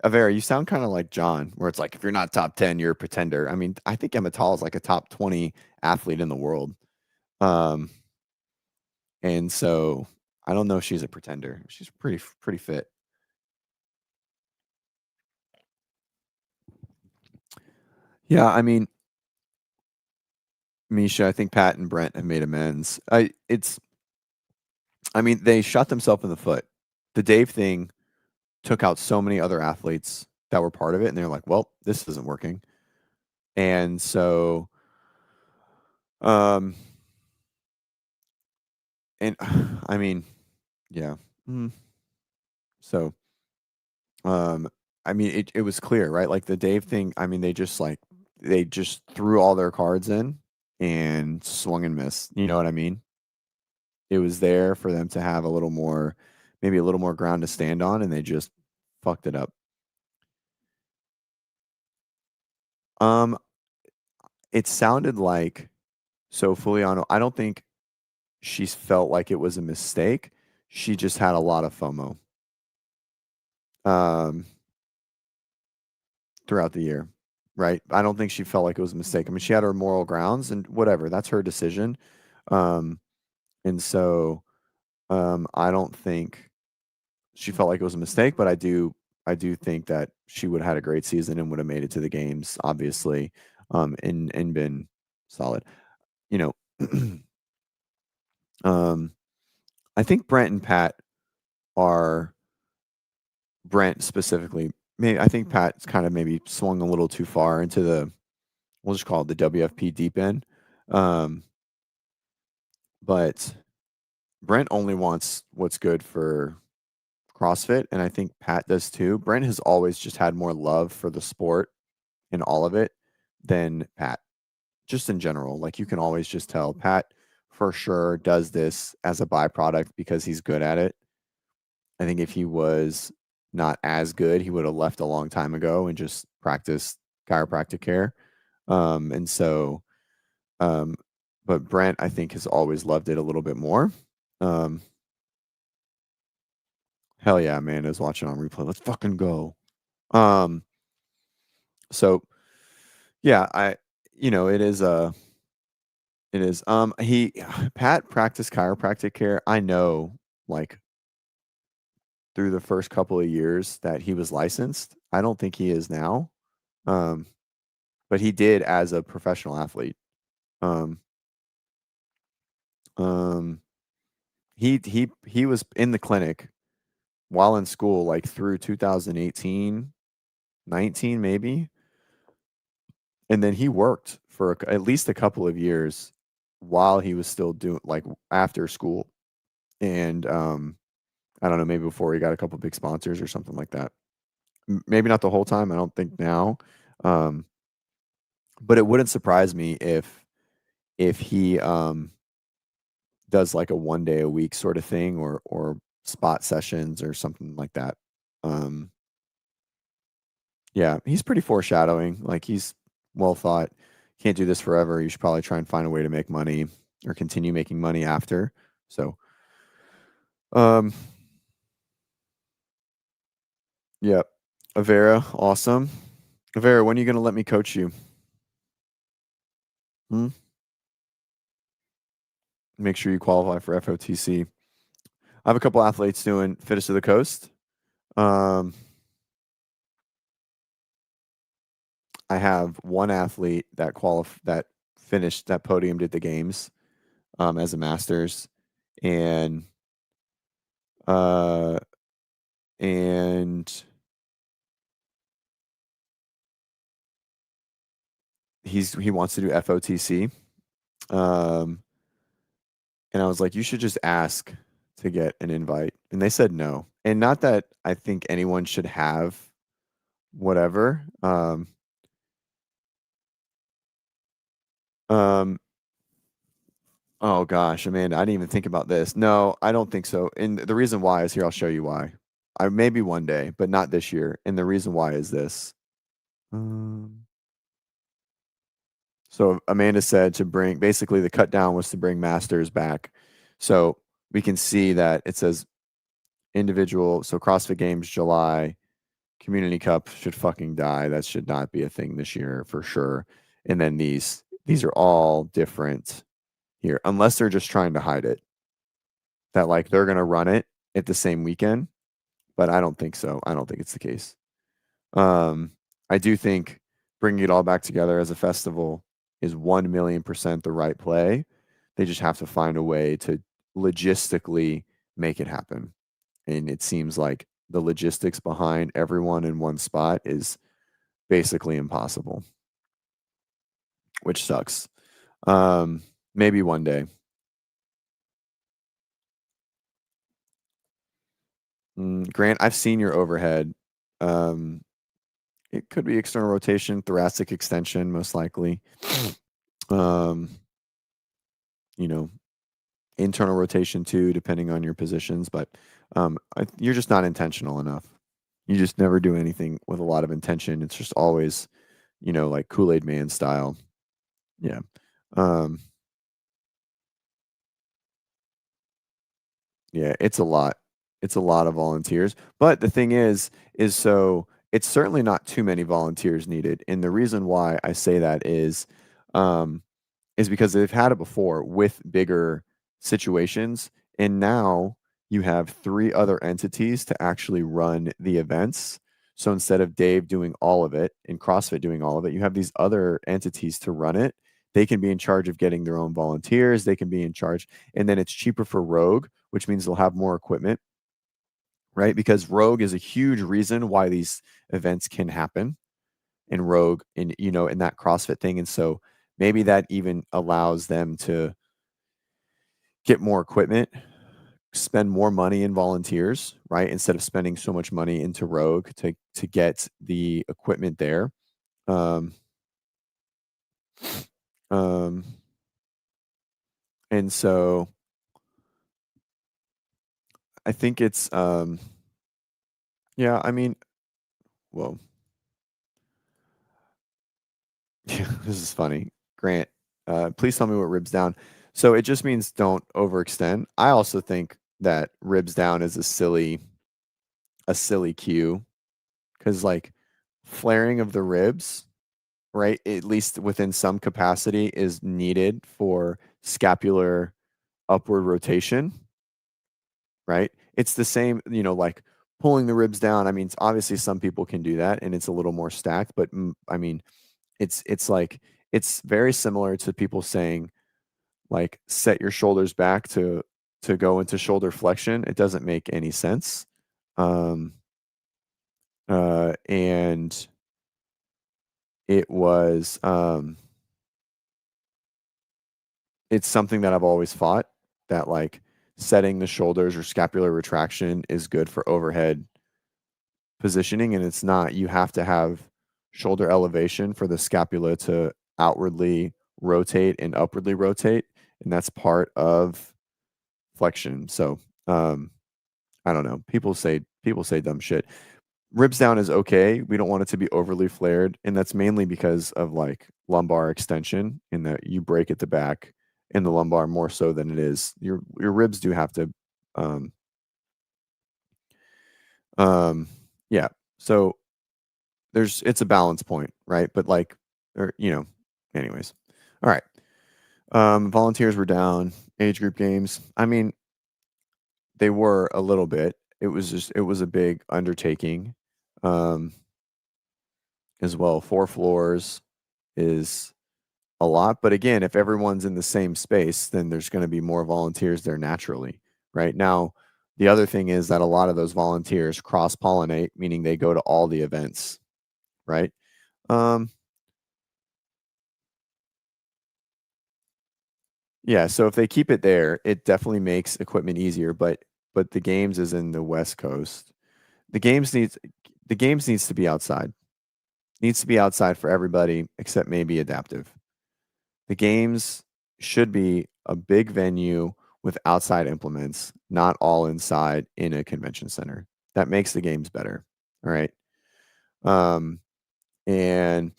Avera, you sound kind of like John, where it's like if you're not top 10, you're a pretender. I mean, I think Emma Tall is like a top 20 athlete in the world. Um, and so I don't know if she's a pretender. She's pretty fit. Yeah, I mean, Misha, I think Pat and Brent have made amends. I mean, they shot themselves in the foot. The Dave thing took out so many other athletes that were part of it, and they're like, "Well, this isn't working." And so, um, and I mean, yeah. Mm. So, um, I mean, it was clear, right? Like the Dave thing. I mean, they just threw all their cards in and swung and missed. You know what I mean? It was there for them to have a little more, maybe a little more ground to stand on, and they just fucked it up. Um, it sounded like so Fuliano. I don't think she's felt like it was a mistake. She just had a lot of FOMO um, throughout the year, right? I don't think she felt like it was a mistake. I mean, she had her moral grounds and whatever. That's her decision. Um, and so I don't think she felt like it was a mistake, but I do think that she would have had a great season and would have made it to the games, obviously, and been solid. You know, um, I think Brent and Pat are Brent specifically. Maybe I think Pat's kind of maybe swung a little too far into we'll just call it the WFP deep end. Um, but Brent only wants what's good for CrossFit, and I think Pat does too. Brent has always just had more love for the sport and all of it than Pat, just in general. Like you can always just tell Pat for sure does this as a byproduct because he's good at it. I think if he was not as good, he would have left a long time ago and just practiced chiropractic care. And so, um, but Brent, I think, has always loved it a little bit more. Um, hell yeah, man, is watching on replay. Let's fucking go. Um, so yeah, it is it is. He Pat practiced chiropractic care. I know, like through the first couple of years that he was licensed. I don't think he is now. Um, but he did as a professional athlete. Um, um, he was in the clinic while in school, like through 2018, 19 maybe, and then he worked for at least a couple of years while he was still doing like after school, and I don't know, maybe before he got a couple big sponsors or something like that. Maybe not the whole time. I don't think now, um, but it wouldn't surprise me if he does like a 1 day a week sort of thing or spot sessions or something like that. Um, Yeah, he's pretty foreshadowing. Like he's well thought. Can't do this forever. You should probably try and find a way to make money or continue making money after. So, um, yeah, Avera, awesome. Avera, when are you going to let me coach you? Hmm? Make sure you qualify for FOTC. I have a couple athletes doing Fittest of the Coast. Um, I have one athlete that finished that podiumed at the games as a masters, and uh, and he wants to do FOTC. Um, and I was like, you should just ask to get an invite, and they said no. And not that I think anyone should have whatever. Um, Oh gosh, Amanda, I didn't even think about this. No, I don't think so. And the reason why is here, I'll show you why. I maybe one day, but not this year. And the reason why is this. Um, so Amanda said to bring basically the cut down was to bring masters back. So we can see that it says individual. So CrossFit Games July, Community Cup should fucking die. That should not be a thing this year for sure. And then these are all different here, unless they're just trying to hide it. That like they're gonna run it at the same weekend, but I don't think so. I don't think it's the case. Um, I do think bringing it all back together as a festival is 1,000,000% the right play. They just have to find a way to logistically make it happen. And it seems like the logistics behind everyone in one spot is basically impossible, which sucks. Maybe one day. Grant, I've seen your overhead. Um, It could be external rotation, thoracic extension, most likely. Um, you know, internal rotation too, depending on your positions. But you're just not intentional enough. You just never do anything with a lot of intention. It's just always, like Kool-Aid Man style. Yeah. Um, yeah, it's a lot. It's a lot of volunteers. But the thing is so it's certainly not too many volunteers needed. And the reason why I say that um, is because they've had it before with bigger situations. And now you have three other entities to actually run the events. So instead of Dave doing all of it and CrossFit doing all of it, you have these other entities to run it. They can be in charge of getting their own volunteers. They can be in charge. And then it's cheaper for Rogue, which means they'll have more equipment, right? Because Rogue is a huge reason why these events can happen in Rogue and in that CrossFit thing. And so maybe that even allows them to get more equipment, spend more money in volunteers, right? Instead of spending so much money into Rogue to get the equipment there. Um, um, and so I think it's yeah, I mean, whoa. Yeah, this is funny. Grant, please tell me what ribs down. So it just means don't overextend. I also think that ribs down is a silly cue because like flaring of the ribs, right, at least within some capacity, is needed for scapular upward rotation, right? It's the same, like pulling the ribs down. I mean, obviously some people can do that and it's a little more stacked, but I mean, it's like it's very similar to people saying like set your shoulders back to go into shoulder flexion. It doesn't make any sense. Um, and it was it's something that I've always fought that like setting the shoulders or scapular retraction is good for overhead positioning, and it's not. You have to have shoulder elevation for the scapula to outwardly rotate and upwardly rotate, and that's part of flexion. So, I don't know. People say dumb shit. Ribs down is okay. We don't want it to be overly flared, and that's mainly because of like lumbar extension in that you break at the back in the lumbar more so than it is your ribs do have to um um yeah. So it's a balance point, right? But like or anyways. All right. Volunteers were down, age group games. I mean, they were a little bit. It was a big undertaking. Um as well. 4 floors is a lot, but again, if everyone's in the same space, then there's gonna be more volunteers there naturally, right? Now, the other thing is that a lot of those volunteers cross-pollinate, meaning they go to all the events, right? Um, yeah, so if they keep it there, it definitely makes equipment easier, but the games is in the West Coast. The games needs the games needs to be outside. Needs to be outside for everybody except maybe adaptive. The games should be a big venue with outside implements, not all inside in a convention center. That makes the games better. All right. Um, and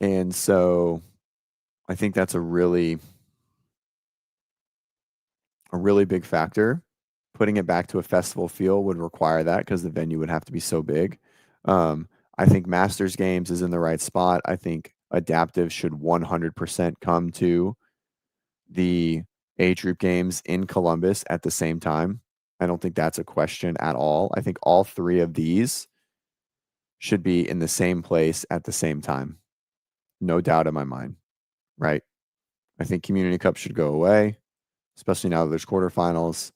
and so I think that's a really big factor. Putting it back to a festival feel would require that because the venue would have to be so big. I think Masters Games is in the right spot. I think adaptive should 100% come to the age group games in Columbus at the same time. I don't think that's a question at all. I think all 3 of these should be in the same place at the same time. No doubt in my mind, right? I think Community Cup should go away, especially now that there's quarterfinals,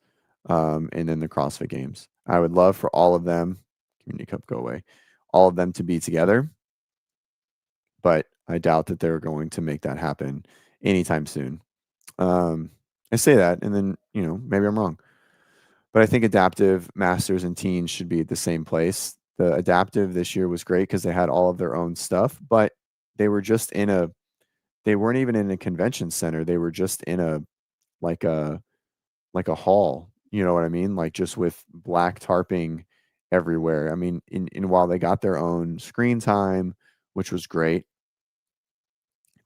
and then the CrossFit Games. I would love for all of them, Community Cup go away, all of them to be together, but I doubt that they're going to make that happen anytime soon. I say that, and then maybe I'm wrong. But I think adaptive, masters, and teens should be at the same place. The adaptive this year was great because they had all of their own stuff, but they were just they weren't even in a convention center. They were just in like a like a hall. You know what I mean? Like just with black tarping everywhere. I mean, in while they got their own screen time, which was great,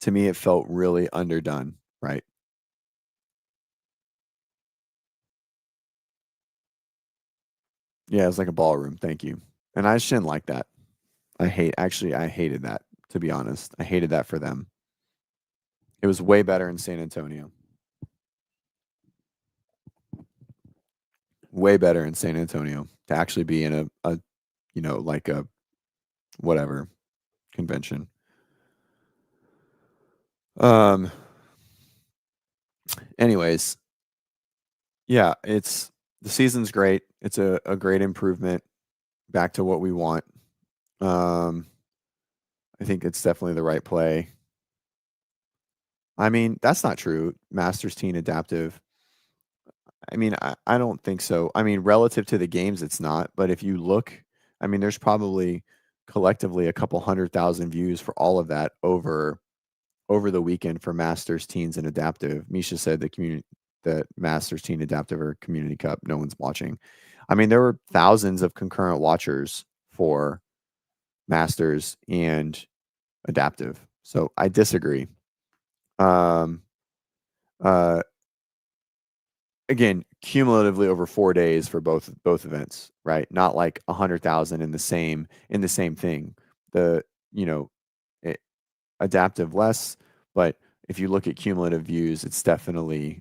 to me it felt really underdone, right? Yeah, it was like a ballroom. Thank you. And I just didn't like that. I hated that, to be honest. I hated that for them. It was way better in San Antonio. Way better in San Antonio to actually be in a like a whatever convention. Um anyways, yeah, it's the season's great. It's a great improvement back to what we want. Um I think it's definitely the right play. I mean, that's not true. Masters teen adaptive. I mean, I don't think so. I mean, relative to the games, it's not. But if you look, I mean, there's probably collectively a couple 100,000 views for all of that over the weekend for Masters, Teens, and Adaptive. Misha said the Masters, Teen, Adaptive, or Community Cup. No one's watching. I mean, there were thousands of concurrent watchers for Masters and Adaptive. So I disagree. Um, uh, again, cumulatively over 4 days for both events, right? Not like 100,000 in the same thing. The, you know, it, adaptive less, but if you look at cumulative views, it's definitely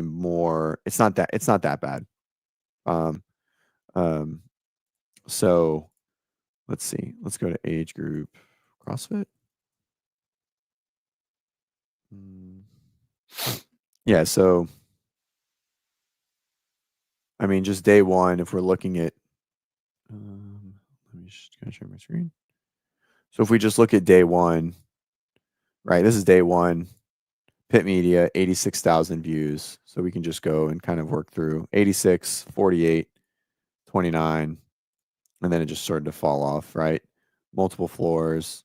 more it's not that bad. Um um so let's see. Let's go to age group CrossFit. Mm. Yeah, so I mean just day 1 if we're looking at let me just kind of share my screen. So if we just look at day 1, right? This is day 1. Pit Media 86,000 views. So we can just go and kind of work through 86, 48, 29, and then it just started to fall off, right? Multiple floors,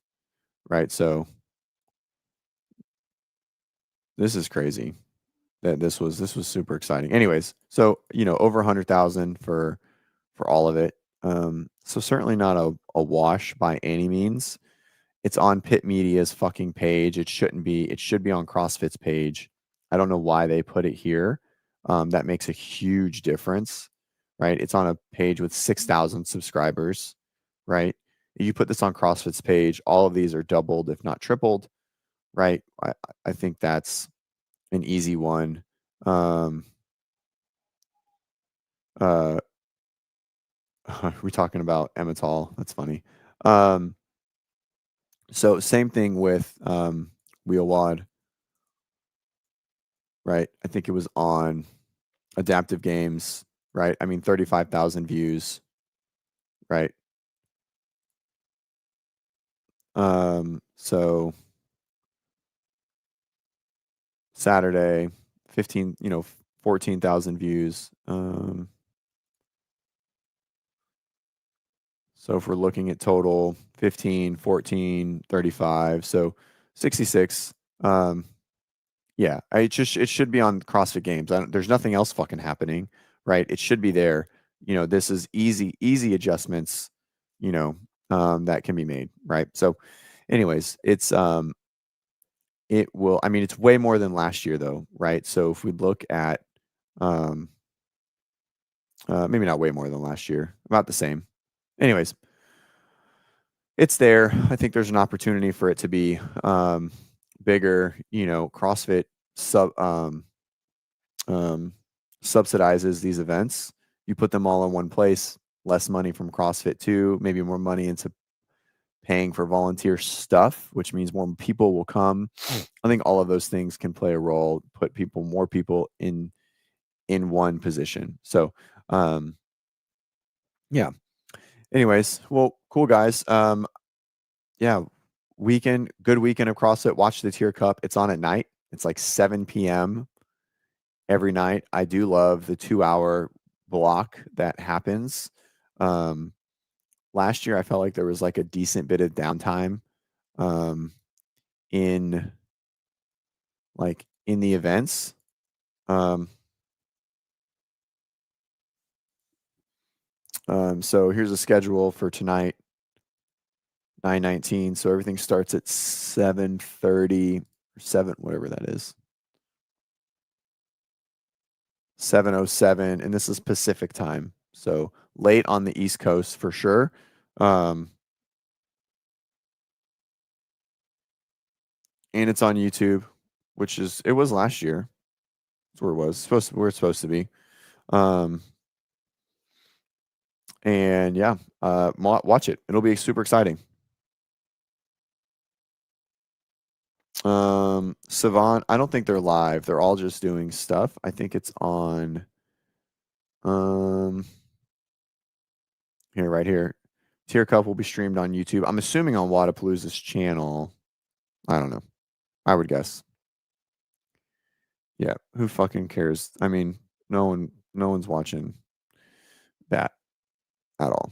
right? So this is crazy that this was super exciting. Anyways, so over 100,000 for all of it. So certainly not a wash by any means. It's on Pit Media's fucking page. It shouldn't be. It should be on CrossFit's page. I don't know why they put it here. That makes a huge difference, right? It's on a page with 6,000 subscribers, right? You put this on CrossFit's page, all of these are doubled, if not tripled, right? I think that's an easy one. Uh, we're talking about Emmental. That's funny. So same thing with Wheel Wad, right? I think it was on Adaptive Games, right? I mean, 35,000 views, right? So Saturday, 15, 14,000 views. So if we're looking at total 15, 14, 35, so 66. Yeah, it should be on CrossFit Games. There's nothing else fucking happening, right? It should be there. This is easy adjustments, that can be made, right? So, anyways, it will. I mean, it's way more than last year, though, right? So if we look at, um, maybe not way more than last year, about the same. Anyways, it's there. I think there's an opportunity for it to be bigger. CrossFit sub subsidizes these events. You put them all in one place, less money from CrossFit too, maybe more money into paying for volunteer stuff, which means more people will come. I think all of those things can play a role, put more people in one position. So, yeah. Anyways, well, cool guys. Yeah, good weekend of CrossFit. Watch the Tyr Cup. It's on at night. It's like 7 p.m. every night. I do love the 2-hour block that happens. Last year, I felt like there was like a decent bit of downtime in the events. So here's a schedule for tonight, 9:19. So everything starts at 7:30 or 7, whatever that is. 7:07, and this is Pacific time. So late on the East Coast for sure. And it's on YouTube, it was last year. That's where it was. Where it's supposed to be. And yeah, watch it. It'll be super exciting. Savant, I don't think they're live. They're all just doing stuff. I think it's on here, right here. Tyr Cup will be streamed on YouTube. I'm assuming on Wadapalooza's channel. I don't know. I would guess. Yeah, who fucking cares? I mean, no one's watching that at all.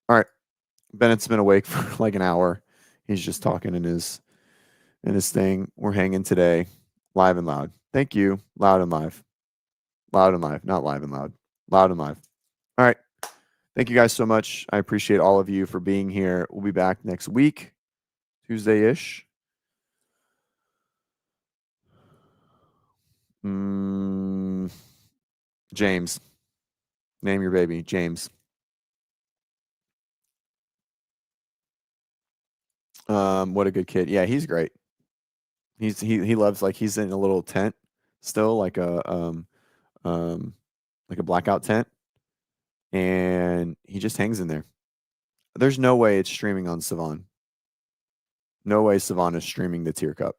All right. Bennett's been awake for like an hour. He's just talking in his thing. We're hanging today, live and loud. Thank you. Loud and live. Loud and live, not live and loud. Loud and live. All right. Thank you guys so much. I appreciate all of you for being here. We'll be back next week, Tuesday-ish. James. Name your baby, James. What a good kid. Yeah, he's great. He loves, he's in a little tent still, like a blackout tent, and he just hangs in there. There's no way it's streaming on Savan. No way Savan is streaming the Tyr Cup.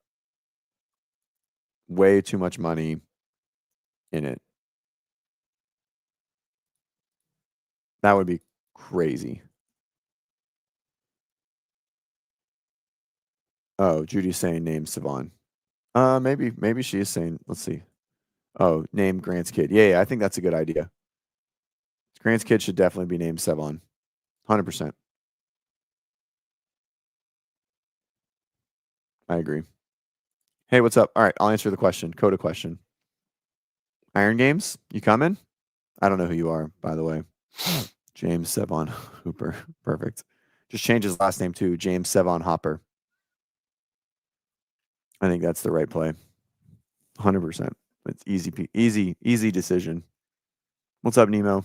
Way too much money in it. That would be crazy. Oh, Judy's saying name Savan. Maybe she is saying, let's see. Oh, name Grant's kid. Yeah, I think that's a good idea. Grant's kid should definitely be named Savan. 100%. I agree. Hey, what's up? All right, I'll answer the question. Coda question. Iron Games, you coming? I don't know who you are, by the way. James Sevon Hooper. Perfect. Just change his last name to James Sevon Hopper. I think that's the right play. 100%. It's easy decision. What's up, Nemo?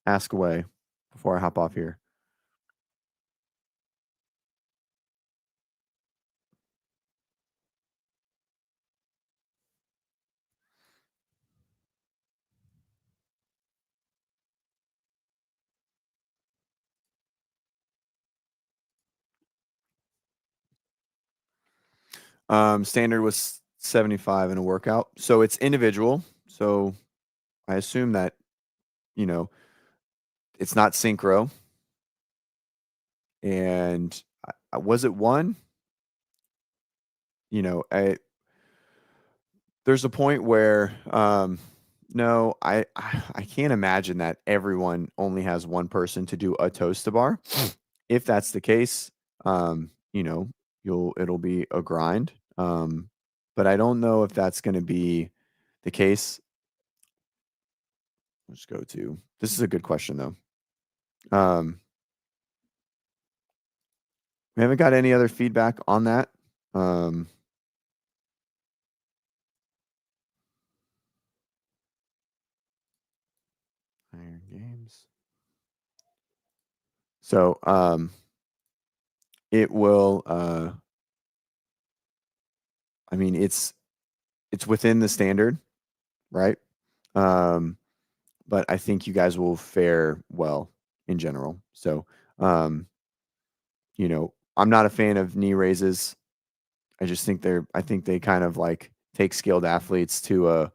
Ask away before I hop off here. Standard was 75 in a workout. So it's individual. So I assume that, you know, it's not synchro. And was it one? You know, there's a point where no, I can't imagine that everyone only has one person to do a toes to bar. If that's the case, you know, it'll be a grind. But I don't know if that's going to be the case. Let's go to this is a good question though. We haven't got any other feedback on that. Iron Games. So it will I mean it's within the standard, right? But I think you guys will fare well in general. So you know, I'm not a fan of knee raises. I just think I think they kind of like take skilled athletes to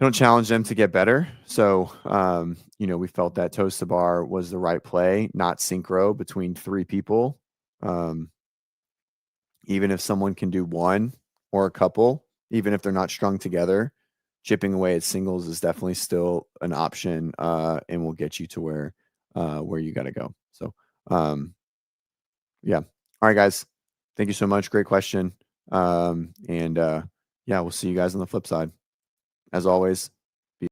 don't challenge them to get better. So, you know, we felt that toes to bar was the right play, not synchro between three people. Um, even if someone can do one or a couple, even if they're not strung together, chipping away at singles is definitely still an option, and will get you to where you got to go. So, yeah. All right, guys. Thank you so much. Great question. And yeah, we'll see you guys on the flip side. As always, be